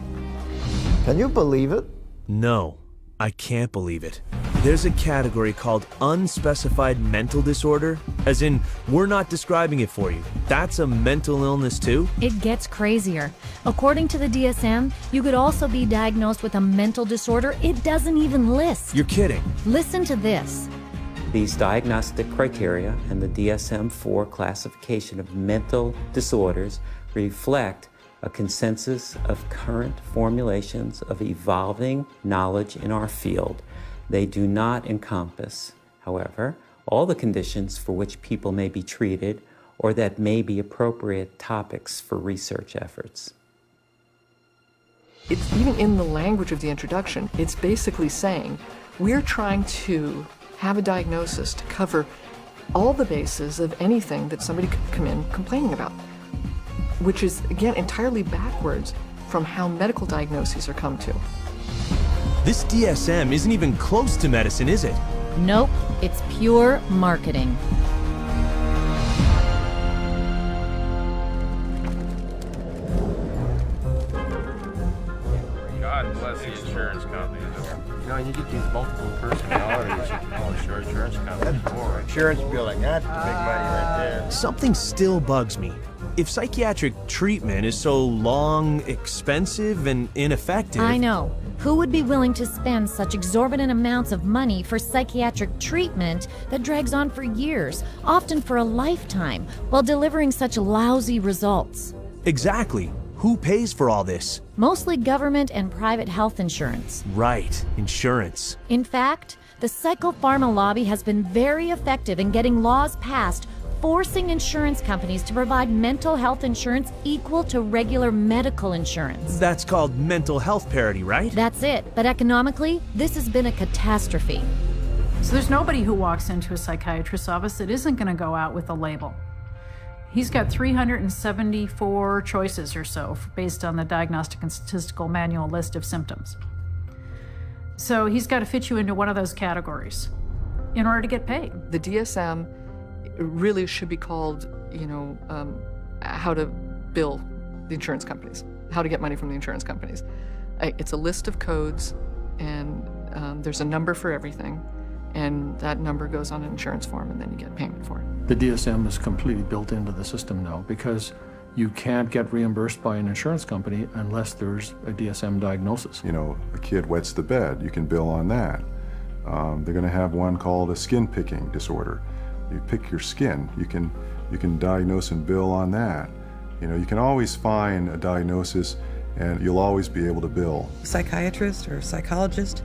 Can you believe it?
No, I can't believe it. There's a category called unspecified mental disorder, as in, we're not describing it for you. That's a mental illness too?
It gets crazier. According to the DSM, you could also be diagnosed with a mental disorder it doesn't even list.
You're kidding.
Listen to this.
These diagnostic criteria and the DSM-4 classification of mental disorders reflect a consensus of current formulations of evolving knowledge in our field. They do not encompass, however, all the conditions for which people may be treated or that may be appropriate topics for research efforts.
It's even in the language of the introduction, it's basically saying we're trying to have a diagnosis to cover all the bases of anything that somebody could come in complaining about, which is, again, entirely backwards from how medical diagnoses are come to.
This DSM isn't even close to medicine, is it?
Nope, it's pure marketing.
God bless the insurance companies. You get these multiple personalities. Oh, sure, insurance companies.
Insurance billing, that's big money right there.
Something still bugs me. If psychiatric treatment is so long, expensive, and ineffective...
I know. Who would be willing to spend such exorbitant amounts of money for psychiatric treatment that drags on for years, often for a lifetime, while delivering such lousy results?
Exactly. Who pays for all this?
Mostly government and private health insurance.
Right, insurance.
In fact, the PHARMA lobby has been very effective in getting laws passed forcing insurance companies to provide mental health insurance equal to regular medical insurance.
That's called mental health parity, right?
That's it. But economically, this has been a catastrophe.
So there's nobody who walks into a psychiatrist's office that isn't going to go out with a label. He's got 374 choices or so based on the Diagnostic and Statistical Manual list of symptoms. So he's got to fit you into one of those categories in order to get paid.
The DSM really should be called, how to bill the insurance companies, how to get money from the insurance companies. It's a list of codes, and there's a number for everything, and that number goes on an insurance form, and then you get payment for it.
The DSM is completely built into the system now because you can't get reimbursed by an insurance company unless there's a DSM diagnosis.
A kid wets the bed, you can bill on that. They're going to have one called a skin picking disorder. You pick your skin, you can diagnose and bill on that. You can always find a diagnosis and you'll always be able to bill.
Psychiatrist or psychologist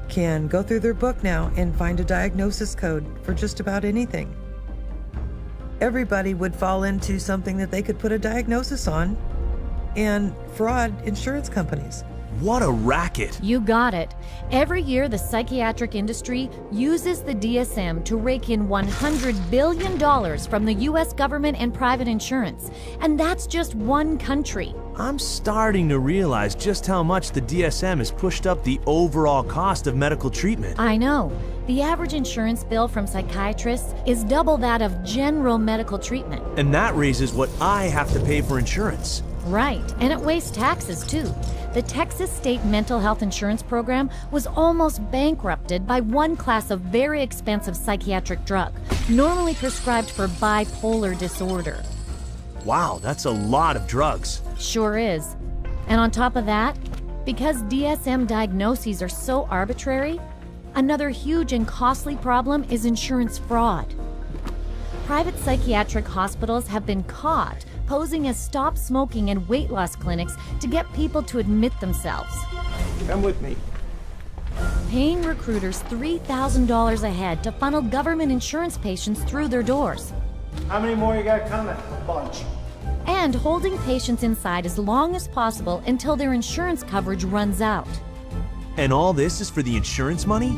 can go through their book now and find a diagnosis code for just about anything. Everybody would fall into something that they could put a diagnosis on and fraud insurance companies.
What a racket!
You got it. Every year, the psychiatric industry uses the DSM to rake in $100 billion from the U.S. government and private insurance. And that's just one country.
I'm starting to realize just how much the DSM has pushed up the overall cost of medical treatment.
I know. The average insurance bill from psychiatrists is double that of general medical treatment.
And that raises what I have to pay for insurance.
Right, and it wastes taxes too. The Texas State Mental Health Insurance Program was almost bankrupted by one class of very expensive psychiatric drug, normally prescribed for bipolar disorder.
Wow, that's a lot of drugs.
Sure is. And on top of that, because DSM diagnoses are so arbitrary, another huge and costly problem is insurance fraud. Private psychiatric hospitals have been caught posing as stop smoking and weight loss clinics to get people to admit themselves.
Come with me.
Paying recruiters $3,000 a head to funnel government insurance patients through their doors.
How many more you got coming? A bunch.
And holding patients inside as long as possible until their insurance coverage runs out.
And all this is for the insurance money?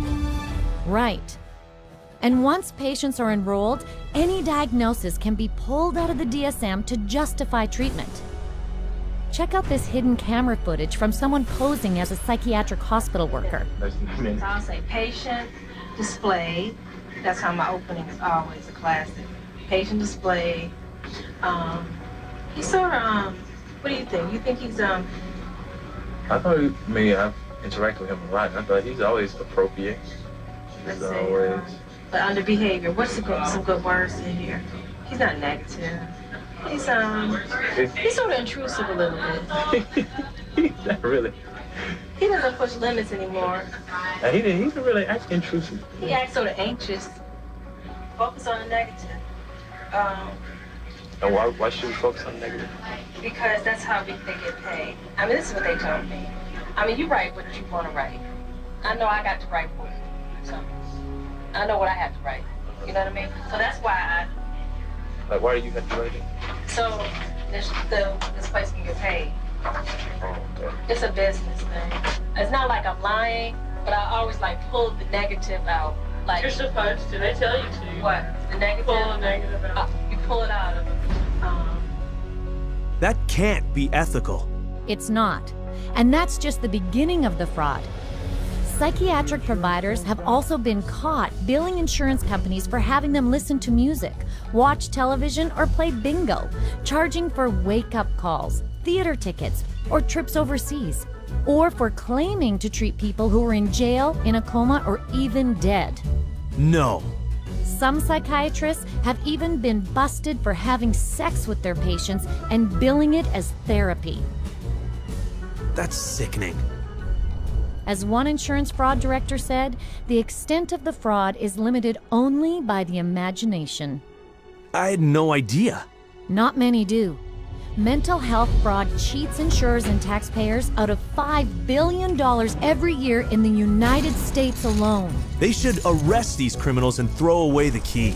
Right. And once patients are enrolled, any diagnosis can be pulled out of the DSM to justify treatment. Check out this hidden camera footage from someone posing as a psychiatric hospital worker.
I'll say patient display. That's how my opening is always a classic. Patient display. He's sort of, what do you think? You think he's,
I thought, I've interacted with him a lot, and I thought he's always appropriate. He's always...
But under behavior, what's some good words in here? He's not negative. He's sort of intrusive a little bit.
Not really.
He doesn't push limits anymore.
He's really actually intrusive.
He acts sort of anxious. Focus on the negative.
And why should we focus on the negative?
Because that's how they get paid. This is what they told me. You write what you want to write. I know I got to write for you. So I know what I have to write. You know what I mean? So that's why
why do you have to write it?
So this place can get paid.
Oh, okay.
It's a business thing. It's not like I'm lying, but I always pull the negative out.
You're supposed to. They tell you to.
What? The negative?
Pull the negative out.
You pull it out of them.
That can't be ethical.
It's not. And that's just the beginning of the fraud. Psychiatric providers have also been caught billing insurance companies for having them listen to music, watch television, or play bingo, charging for wake-up calls, theater tickets, or trips overseas, or for claiming to treat people who are in jail, in a coma, or even dead.
No.
Some psychiatrists have even been busted for having sex with their patients and billing it as therapy.
That's sickening.
As one insurance fraud director said, the extent of the fraud is limited only by the imagination.
I had no idea.
Not many do. Mental health fraud cheats insurers and taxpayers out of $5 billion every year in the United States alone.
They should arrest these criminals and throw away the key.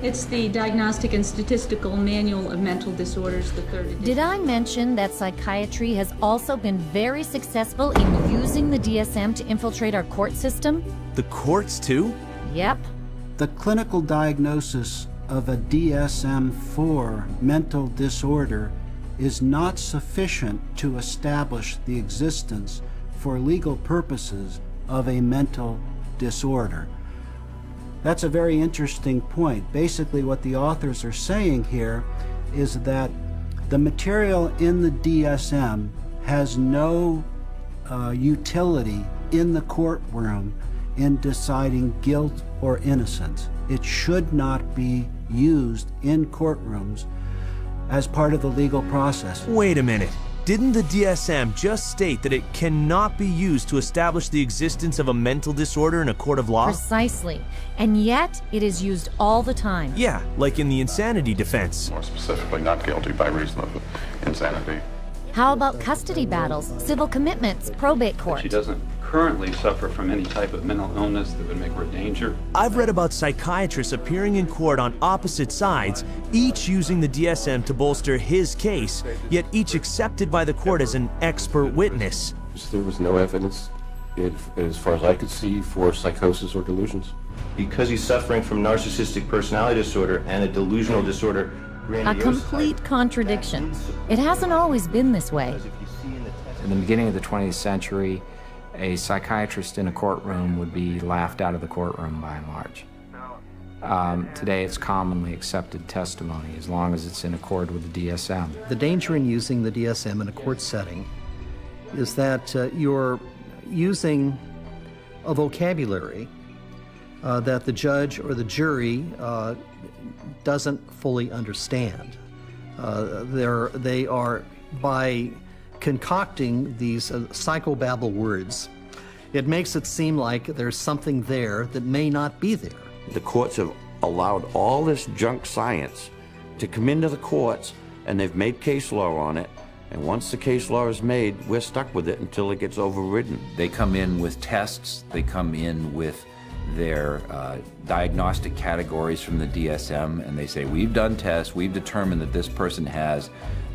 It's the Diagnostic and Statistical Manual of Mental Disorders, the 3rd edition.
Did I mention that psychiatry has also been very successful in using the DSM to infiltrate our court system?
The courts too?
Yep.
The clinical diagnosis of a DSM-4 mental disorder is not sufficient to establish the existence for legal purposes of a mental disorder. That's a very interesting point. Basically, what the authors are saying here is that the material in the DSM has no utility in the courtroom in deciding guilt or innocence. It should not be used in courtrooms as part of the legal process.
Wait a minute. Didn't the DSM just state that it cannot be used to establish the existence of a mental disorder in a court of law?
Precisely. And yet, it is used all the time.
Yeah, like in the insanity defense.
More specifically, not guilty by reason of insanity.
How about custody battles, civil commitments, probate court?
She doesn't currently suffer from any type of mental illness that would make her a danger.
I've read about psychiatrists appearing in court on opposite sides, each using the DSM to bolster his case, yet each accepted by the court as an expert witness.
There was no evidence, as far as I could see, for psychosis or delusions.
Because he's suffering from narcissistic personality disorder and a delusional disorder.
A complete contradiction. It hasn't always been this way.
In the beginning of the 20th century, a psychiatrist in a courtroom would be laughed out of the courtroom by and large. Today, it's commonly accepted testimony as long as it's in accord with the DSM.
The danger in using the DSM in a court setting is that you're using a vocabulary that the judge or the jury doesn't fully understand. They are, by concocting these psychobabble words, it makes it seem like there's something there that may not be there.
The courts have allowed all this junk science to come into the courts, and they've made case law on it, and once the case law is made, we're stuck with it until it gets overridden.
They come in with tests, they come in with their diagnostic categories from the DSM, and they say, we've done tests, we've determined that this person has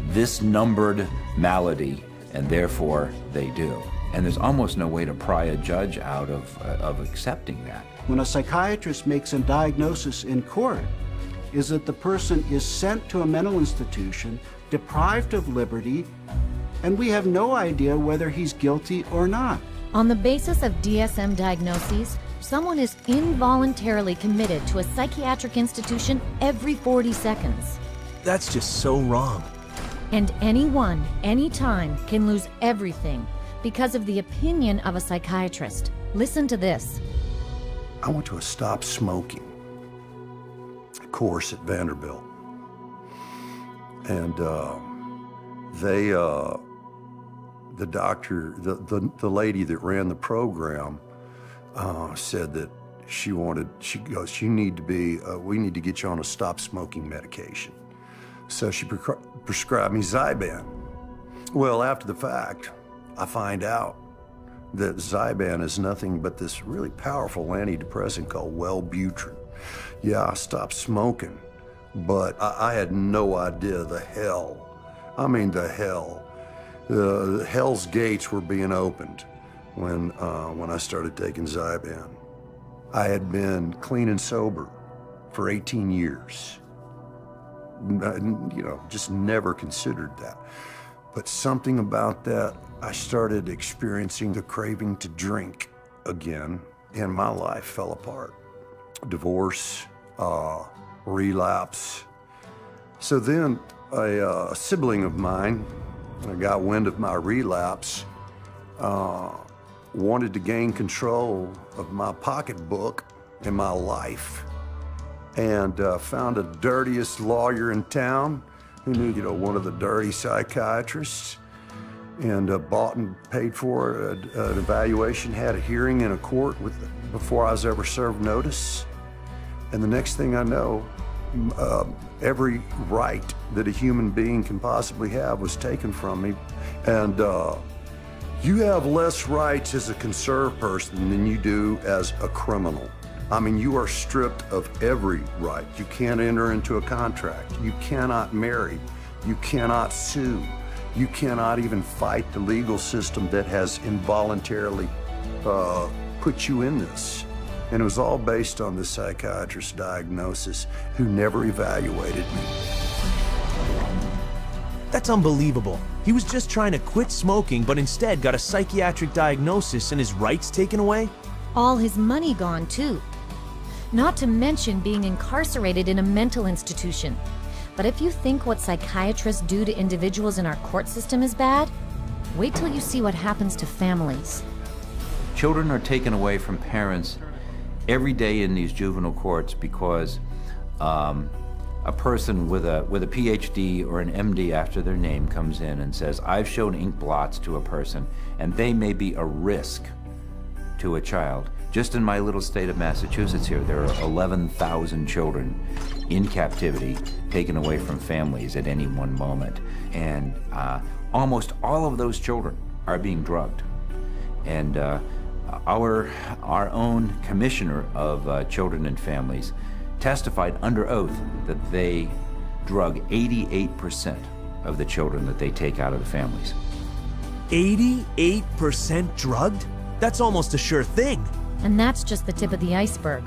this numbered malady, and therefore they do. And there's almost no way to pry a judge out of accepting that.
When a psychiatrist makes a diagnosis in court, is that the person is sent to a mental institution, deprived of liberty, and we have no idea whether he's guilty or not.
On the basis of DSM diagnoses, someone is involuntarily committed to a psychiatric institution every 40 seconds.
That's just so wrong.
And anyone, anytime, can lose everything because of the opinion of a psychiatrist. Listen to this.
I went to a stop smoking course at Vanderbilt. And the doctor, the lady that ran the program said that she goes, we need to get you on a stop smoking medication. So she prescribed me Zyban. Well, after the fact, I find out that Zyban is nothing but this really powerful antidepressant called Wellbutrin. Yeah, I stopped smoking, but I had no idea the hell. I mean, the hell. The hell's gates were being opened when I started taking Zyban. I had been clean and sober for 18 years. Just never considered that. But something about that, I started experiencing the craving to drink again, and my life fell apart. Divorce, relapse. So then a sibling of mine got wind of my relapse, wanted to gain control of my pocketbook and my life, and found the dirtiest lawyer in town who knew, one of the dirty psychiatrists, and bought and paid for an evaluation, had a hearing in a court before I was ever served notice. And the next thing I know, every right that a human being can possibly have was taken from me. And you have less rights as a conserved person than you do as a criminal. I mean, you are stripped of every right. You can't enter into a contract. You cannot marry. You cannot sue. You cannot even fight the legal system that has involuntarily put you in this. And it was all based on the psychiatrist's diagnosis, who never evaluated me.
That's unbelievable. He was just trying to quit smoking, but instead got a psychiatric diagnosis and his rights taken away?
All his money gone, too. Not to mention being incarcerated in a mental institution. But if you think what psychiatrists do to individuals in our court system is bad, wait till you see what happens to families.
Children are taken away from parents every day in these juvenile courts because a person with a PhD or an MD after their name comes in and says, I've shown ink blots to a person, and they may be a risk to a child. Just in my little state of Massachusetts here, there are 11,000 children in captivity taken away from families at any one moment. And almost all of those children are being drugged. And our own commissioner of children and families testified under oath that they drug 88% of the children that they take out of the families.
88% drugged? That's almost a sure thing.
And that's just the tip of the iceberg.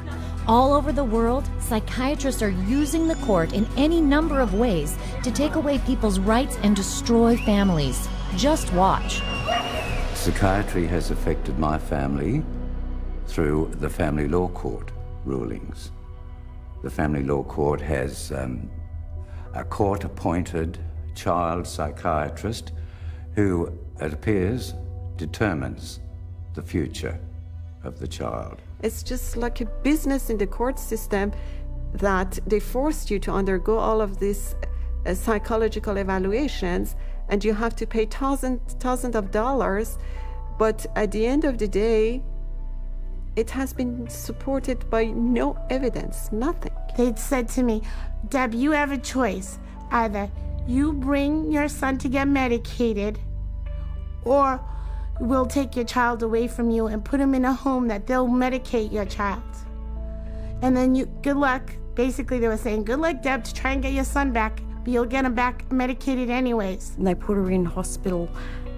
All over the world, psychiatrists are using the court in any number of ways to take away people's rights and destroy families. Just watch.
Psychiatry has affected my family through the family law court rulings. The family law court has a court-appointed child psychiatrist who, it appears, determines the future of the child.
It's just like a business in the court system that they forced you to undergo all of these psychological evaluations, and you have to pay thousands of dollars, but at the end of the day, it has been supported by no evidence, nothing.
They'd said to me, Deb, you have a choice. Either you bring your son to get medicated, or we'll take your child away from you and put him in a home that they'll medicate your child. And then good luck. Basically, they were saying, good luck, Deb, to try and get your son back, but you'll get him back medicated anyways.
And they put her in hospital,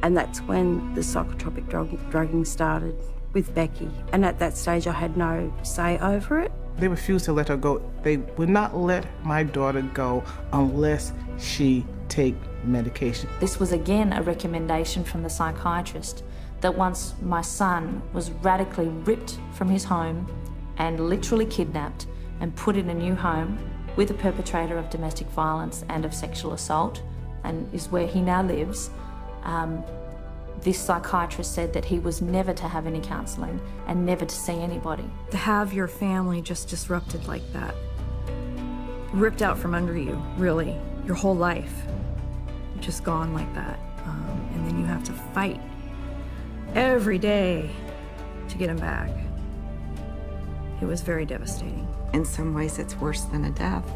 and that's when the psychotropic drugging started with Becky. And at that stage, I had no say over it.
They refused to let her go. They would not let my daughter go unless she take medication.
This was again a recommendation from the psychiatrist that once my son was radically ripped from his home and literally kidnapped and put in a new home with a perpetrator of domestic violence and of sexual assault, and is where he now lives, this psychiatrist said that he was never to have any counselling and never to see anybody.
To have your family just disrupted like that, ripped out from under you, really, your whole life, just gone like that, and then you have to fight every day to get him back. It was very devastating.
In some ways, it's worse than a death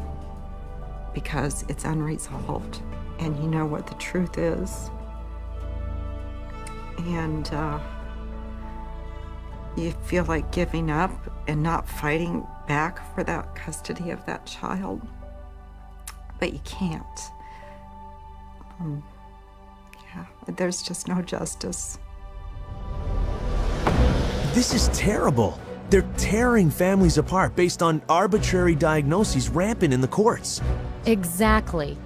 because it's unresolved, and you know what the truth is. And you feel like giving up and not fighting back for that custody of that child, but you can't. Yeah, there's just no justice.
This is terrible. They're tearing families apart based on arbitrary diagnoses rampant in the courts.
Exactly.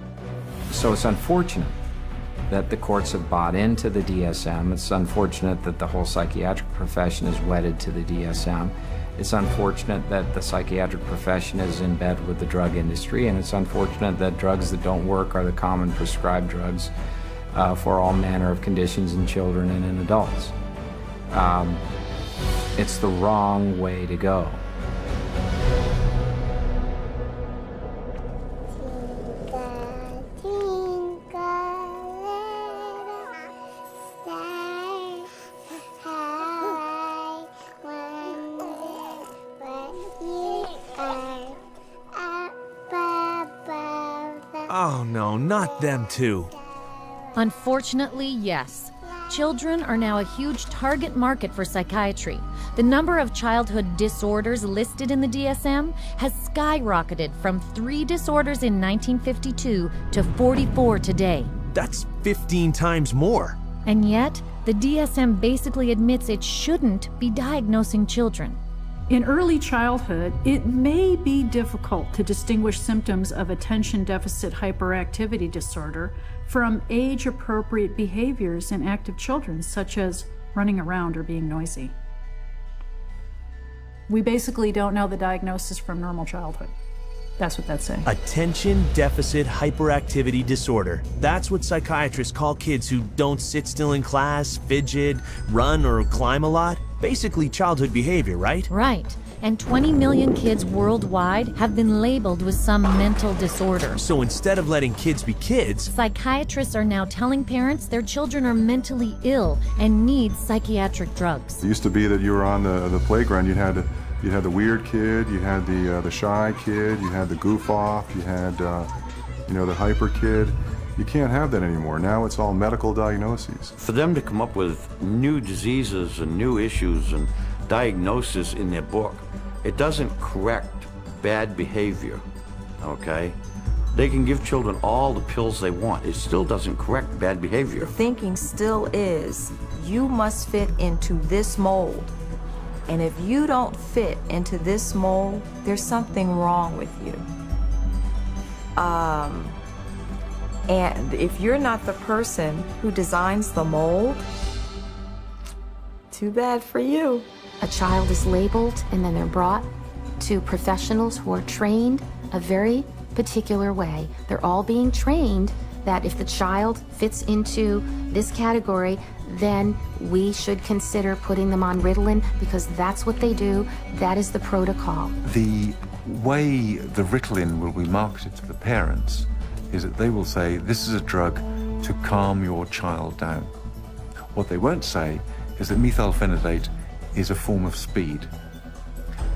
So it's unfortunate that the courts have bought into the DSM. It's unfortunate that the whole psychiatric profession is wedded to the DSM. It's unfortunate that the psychiatric profession is in bed with the drug industry, and it's unfortunate that drugs that don't work are the common prescribed drugs for all manner of conditions in children and in adults. It's the wrong way to go.
no, not them too.
Unfortunately, yes. Children are now a huge target market for psychiatry. The number of childhood disorders listed in the DSM has skyrocketed from 3 disorders in 1952 to 44 today.
That's 15 times more.
And yet, the DSM basically admits it shouldn't be diagnosing children.
In early childhood, it may be difficult to distinguish symptoms of attention deficit hyperactivity disorder from age-appropriate behaviors in active children, such as running around or being noisy. We basically don't know the diagnosis from normal childhood. That's what that's saying.
Attention deficit hyperactivity disorder. That's what psychiatrists call kids who don't sit still in class, fidget, run, or climb a lot. Basically childhood behavior, right?
Right. And 20 million kids worldwide have been labeled with some mental disorder.
So instead of letting kids be kids,
psychiatrists are now telling parents their children are mentally ill and need psychiatric drugs.
It used to be that you were on the playground, you had the weird kid, you had the shy kid, you had the goof off, you had the hyper kid. You can't have that anymore. Now it's all medical diagnoses.
For them to come up with new diseases and new issues and diagnosis in their book, it doesn't correct bad behavior, okay? They can give children all the pills they want. It still doesn't correct bad behavior.
The thinking still is, you must fit into this mold. And if you don't fit into this mold, there's something wrong with you. And if you're not the person who designs the mold, too bad for you.
A child is labeled and then they're brought to professionals who are trained a very particular way. They're all being trained that if the child fits into this category, then we should consider putting them on Ritalin because that's what they do. That is the protocol.
The way the Ritalin will be marketed to the parents is that they will say, this is a drug to calm your child down. What they won't say is that methylphenidate is a form of speed.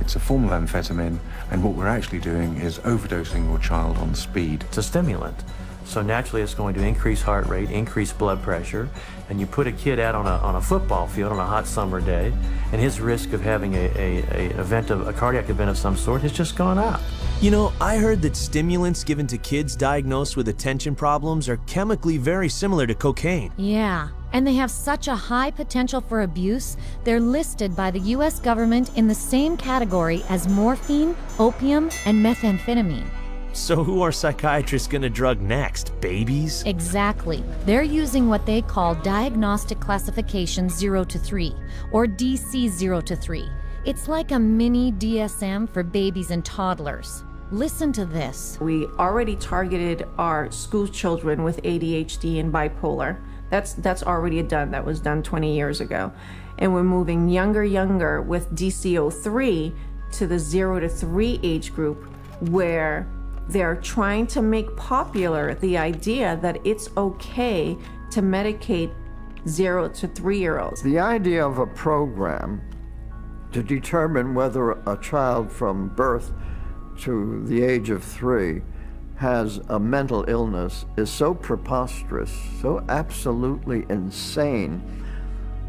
It's a form of amphetamine, and what we're actually doing is overdosing your child on speed.
It's a stimulant. So naturally it's going to increase heart rate, increase blood pressure, and you put a kid out on a football field on a hot summer day, and his risk of having a cardiac event of some sort has just gone up.
You know, I heard that stimulants given to kids diagnosed with attention problems are chemically very similar to cocaine.
Yeah, and they have such a high potential for abuse, they're listed by the US government in the same category as morphine, opium, and methamphetamine.
So who are psychiatrists going to drug next? Babies?
Exactly. They're using what they call Diagnostic Classification 0 to 3, or DC 0 to 3. It's like a mini DSM for babies and toddlers. Listen to this.
We already targeted our school children with ADHD and bipolar. That's already done. That was done 20 years ago. And we're moving younger with DCO3 to the 0 to 3 age group, where they're trying to make popular the idea that it's okay to medicate 0 to 3-year-olds.
The idea of a program to determine whether a child from birth to the age of 3 has a mental illness is so preposterous, so absolutely insane,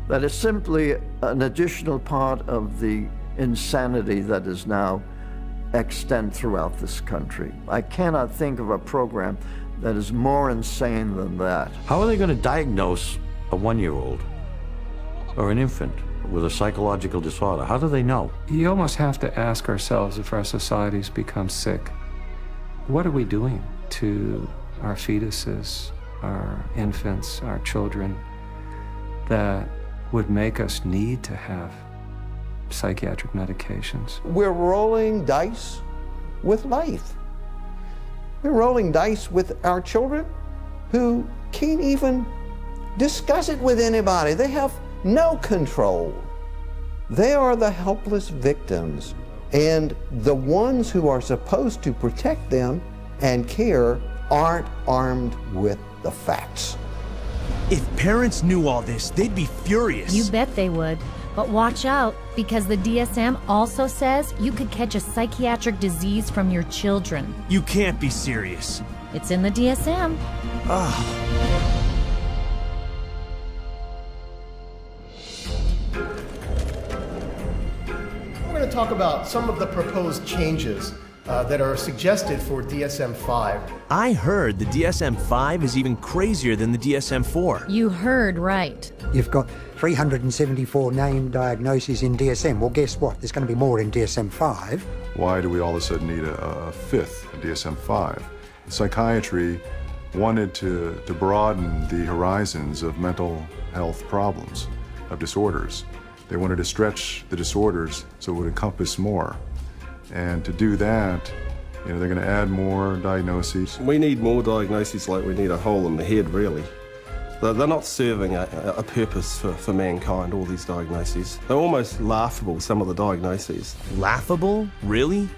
that it's simply an additional part of the insanity that is now extant throughout this country. I cannot think of a program that is more insane than that.
How are they going to diagnose a 1-year-old or an infant with a psychological disorder? How do they know?
You almost have to ask ourselves, if our societies become sick, what are we doing to our fetuses, our infants, our children, that would make us need to have psychiatric medications?
We're rolling dice with life. We're rolling dice with our children who can't even discuss it with anybody. They have no control. They are the helpless victims, and the ones who are supposed to protect them and care aren't armed with the facts.
If parents knew all this, they'd be furious.
You bet they would. But watch out, because the DSM also says you could catch a psychiatric disease from your children.
You can't be serious.
It's in the DSM.
We're going to talk about some of the proposed changes that are suggested for DSM-5.
I heard the DSM-5 is even crazier than the DSM-4.
You heard right.
You've got 374 named diagnoses in DSM. Well, guess what? There's going to be more in DSM-5.
Why do we all of a sudden need a fifth DSM-5? Psychiatry wanted to broaden the horizons of mental health problems, of disorders. They wanted to stretch the disorders so it would encompass more. And to do that, they're going to add more diagnoses.
We need more diagnoses like we need a hole in the head, really. They're not serving a purpose for mankind, all these diagnoses. They're almost laughable, some of the diagnoses.
Laughable? Really?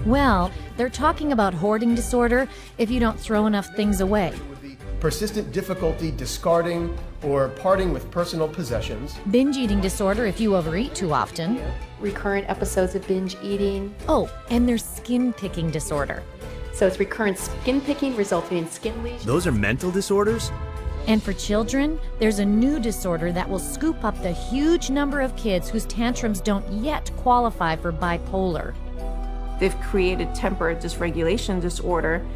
Well, they're talking about hoarding disorder if you don't throw enough things away.
Persistent difficulty discarding or parting with personal possessions.
Binge eating disorder if you overeat too often.
Recurrent episodes of binge eating.
Oh, and there's skin picking disorder.
So it's recurrent skin picking resulting in skin lesions.
Those are mental disorders?
And for children, there's a new disorder that will scoop up the huge number of kids whose tantrums don't yet qualify for bipolar.
They've created temperate dysregulation disorder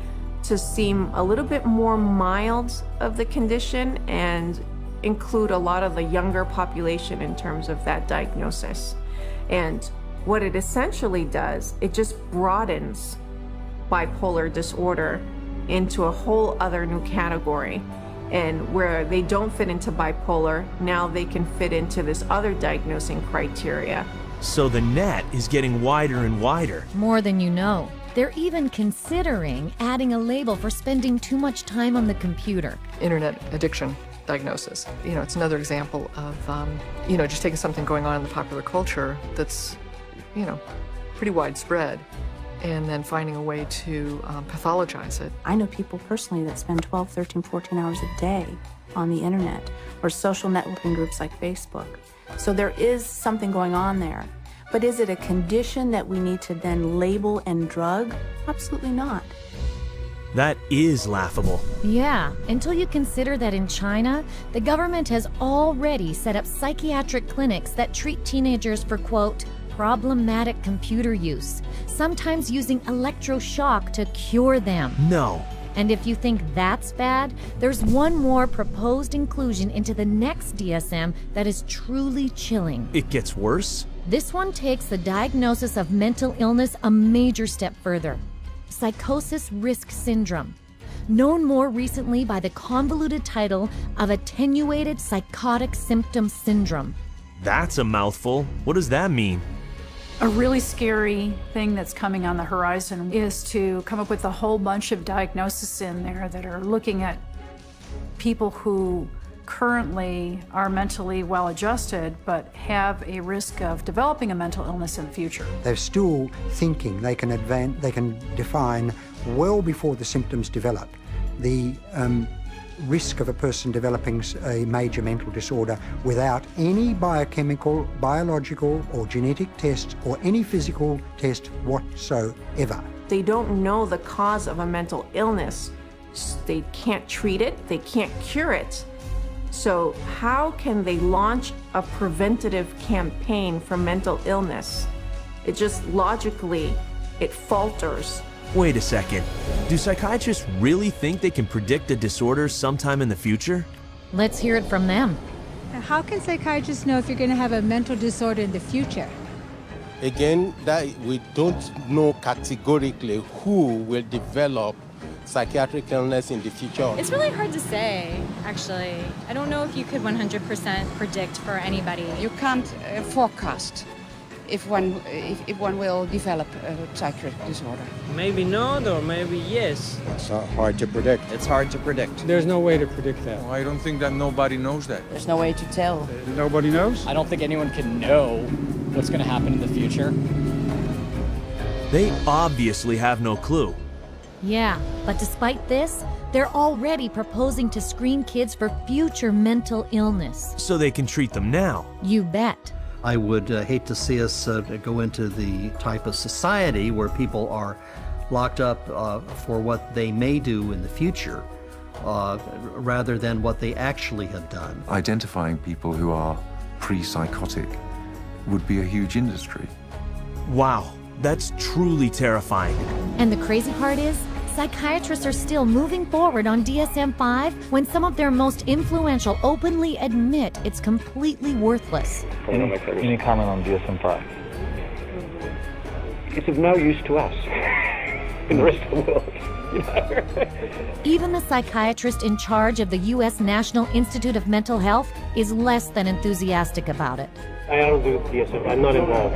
to seem a little bit more mild of the condition and include a lot of the younger population in terms of that diagnosis. And what it essentially does, it just broadens bipolar disorder into a whole other new category. And where they don't fit into bipolar, now they can fit into this other diagnosing criteria.
So the net is getting wider and wider.
More than you know. They're even considering adding a label for spending too much time on the computer.
Internet addiction diagnosis. It's another example of, just taking something going on in the popular culture that's, pretty widespread and then finding a way to pathologize it.
I know people personally that spend 12, 13, 14 hours a day on the internet or social networking groups like Facebook. So there is something going on there. But is it a condition that we need to then label and drug? Absolutely not.
That is laughable.
Yeah, until you consider that in China, the government has already set up psychiatric clinics that treat teenagers for, quote, problematic computer use, sometimes using electroshock to cure them.
No.
And if you think that's bad, there's one more proposed inclusion into the next DSM that is truly chilling.
It gets worse?
This one takes the diagnosis of mental illness a major step further. Psychosis risk syndrome, known more recently by the convoluted title of attenuated psychotic symptom syndrome.
That's a mouthful. What does that mean?
A really scary thing that's coming on the horizon is to come up with a whole bunch of diagnoses in there that are looking at people who currently are mentally well adjusted but have a risk of developing a mental illness in the future.
They're still thinking they can define well before the symptoms develop the risk of a person developing a major mental disorder without any biochemical, biological or genetic tests or any physical test whatsoever.
They don't know the cause of a mental illness. They can't treat it, they can't cure it. So how can they launch a preventative campaign for mental illness? It just logically, it falters.
Wait a second. Do psychiatrists really think they can predict a disorder sometime in the future?
Let's hear it from them.
How can psychiatrists know if you're going to have a mental disorder in the future?
Again, that we don't know categorically who will develop psychiatric illness in the future.
It's really hard to say, actually. I don't know if you could 100% predict for anybody.
You can't forecast if one will develop a psychiatric disorder.
Maybe not, or maybe yes.
It's hard to predict.
It's hard to predict.
There's no way to predict that.
Well, I don't think that nobody knows that.
There's no way to tell.
Nobody knows?
I don't think anyone can know what's going to happen in the future.
They obviously have no clue.
Yeah, but despite this, they're already proposing to screen kids for future mental illness.
So they can treat them now.
You bet.
I would hate to see us go into the type of society where people are locked up for what they may do in the future, rather than what they actually have done.
Identifying people who are pre-psychotic would be a huge industry.
Wow, that's truly terrifying.
And the crazy part is, psychiatrists are still moving forward on DSM-5 when some of their most influential openly admit it's completely worthless.
Any comment on DSM-5?
It's of no use to us in the rest of the world.
Even the psychiatrist in charge of the U.S. National Institute of Mental Health is less than enthusiastic about it.
I don't do DSM. I'm not involved.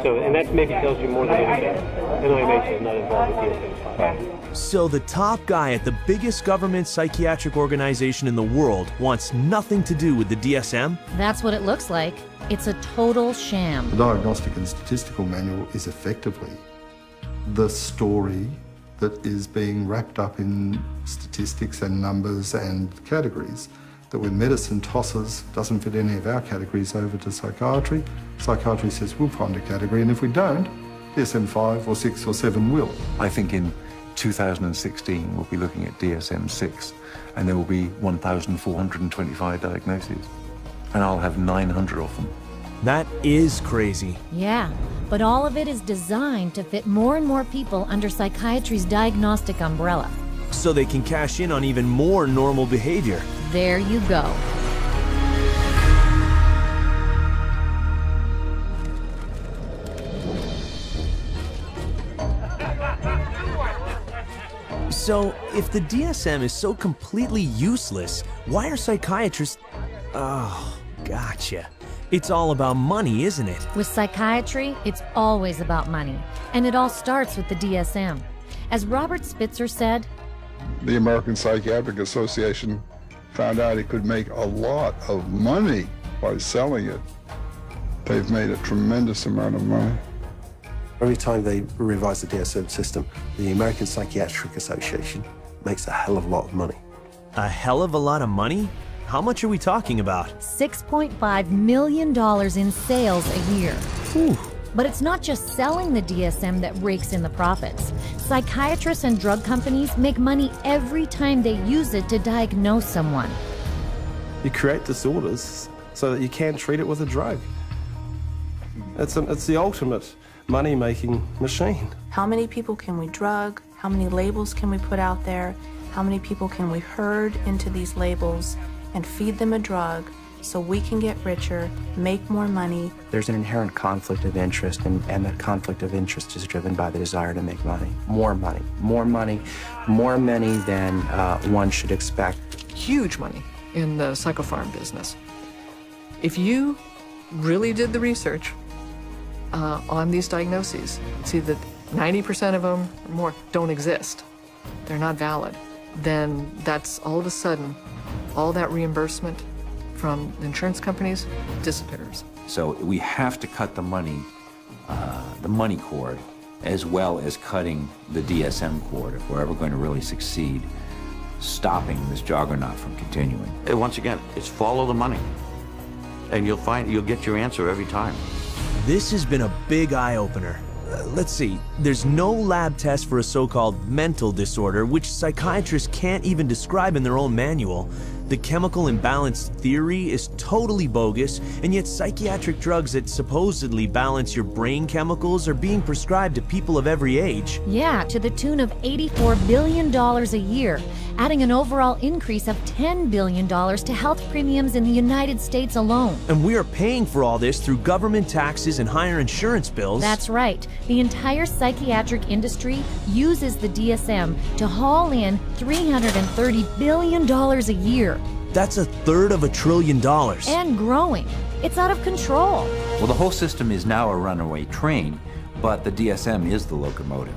So, and that maybe tells you more than anything. NIMH is not involved with DSM.
So the top guy at the biggest government psychiatric organization in the world wants nothing to do with the DSM?
That's what it looks like. It's a total sham.
The Diagnostic and Statistical Manual is effectively the story that is being wrapped up in statistics and numbers and categories, that when medicine tosses, doesn't fit any of our categories over to psychiatry, psychiatry says we'll find a category, and if we don't, DSM-5 or 6 or 7 will.
I think in 2016 we'll be looking at DSM-6, and there will be 1,425 diagnoses, and I'll have 900 of them.
That is crazy.
Yeah, but all of it is designed to fit more and more people under psychiatry's diagnostic umbrella.
So they can cash in on even more normal behavior.
There you go.
So, if the DSM is so completely useless, why are psychiatrists... Oh, gotcha. It's all about money, isn't it?
With psychiatry, it's always about money. And it all starts with the DSM. As Robert Spitzer said,
the American Psychiatric Association found out it could make a lot of money by selling it. They've made a tremendous amount of money.
Every time they revise the DSM system, the American Psychiatric Association makes a hell of a lot of money.
A hell of a lot of money? How much are we talking about?
$6.5 million in sales a year.
Whew.
But it's not just selling the DSM that rakes in the profits. Psychiatrists and drug companies make money every time they use it to diagnose someone.
You create disorders so that you can treat it with a drug. It's the ultimate money-making machine.
How many people can we drug? How many labels can we put out there? How many people can we herd into these labels and feed them a drug so we can get richer, make more money?
There's an inherent conflict of interest, and that conflict of interest is driven by the desire to make money. More money, more money, more money than one should expect.
Huge money in the psychopharm business. If you really did the research on these diagnoses, see that 90% of them or more don't exist, they're not valid, then that's all of a sudden, all that reimbursement from insurance companies disappears.
So we have to cut the money cord, as well as cutting the DSM cord if we're ever going to really succeed stopping this juggernaut from continuing.
And once again, it's follow the money, and you'll get your answer every time.
This has been a big eye-opener. Let's see, there's no lab test for a so-called mental disorder, which psychiatrists can't even describe in their own manual. The chemical imbalance theory is totally bogus, and yet psychiatric drugs that supposedly balance your brain chemicals are being prescribed to people of every age.
Yeah, to the tune of $84 billion a year, adding an overall increase of $10 billion to health premiums in the United States alone.
And we are paying for all this through government taxes and higher insurance bills.
That's right. The entire psychiatric industry uses the DSM to haul in $330 billion a year.
That's $1/3 of $1 trillion.
And growing. It's out of control.
Well, the whole system is now a runaway train, but the DSM is the locomotive.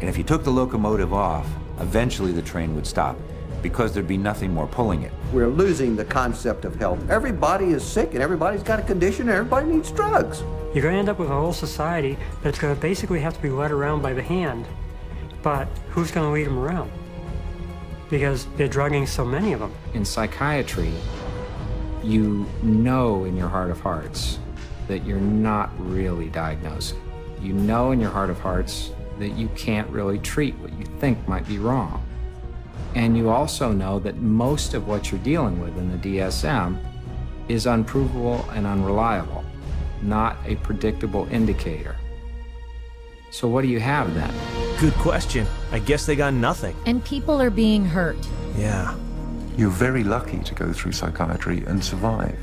And if you took the locomotive off, eventually the train would stop, because there'd be nothing more pulling it.
We're losing the concept of health. Everybody is sick and everybody's got a condition and everybody needs drugs.
You're going to end up with a whole society that's going to basically have to be led around by the hand. But who's going to lead them around? Because they're drugging so many of them.
In psychiatry, you know in your heart of hearts
that you're not really diagnosing. You know in your heart of hearts that you can't really treat what you think might be wrong. And you also know that most of what you're dealing with in the DSM is unprovable and unreliable, not a predictable indicator. So what do you have then?
Good question. I guess they got nothing.
And people are being hurt.
Yeah.
You're very lucky to go through psychiatry and survive.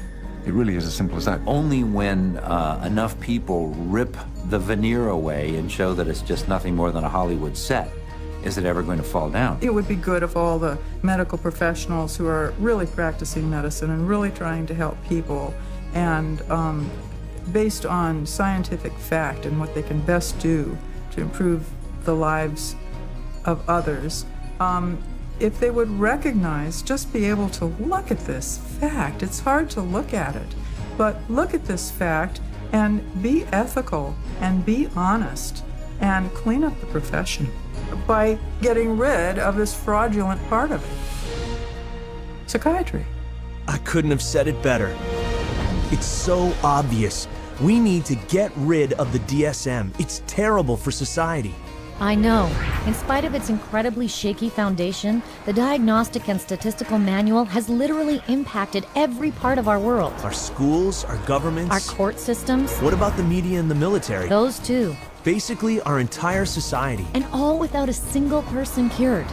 It really is as simple as that.
Only when enough people rip the veneer away and show that it's just nothing more than a Hollywood set is it ever going to fall down.
It would be good if all the medical professionals who are really practicing medicine and really trying to help people and based on scientific fact and what they can best do to improve the lives of others, if they would recognize, just be able to look at this fact. It's hard to look at it, but look at this fact and be ethical and be honest and clean up the profession by getting rid of this fraudulent part of it. Psychiatry.
I couldn't have said it better. It's so obvious. We need to get rid of the DSM. It's terrible for society.
I know. In spite of its incredibly shaky foundation, the Diagnostic and Statistical Manual has literally impacted every part of our world.
Our schools, our governments.
Our court systems.
What about the media and the military?
Those too.
Basically, our entire society.
And all without a single person cured.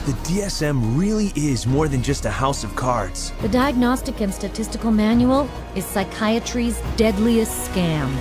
The DSM really is more than just a house of cards.
The Diagnostic and Statistical Manual is psychiatry's deadliest scam.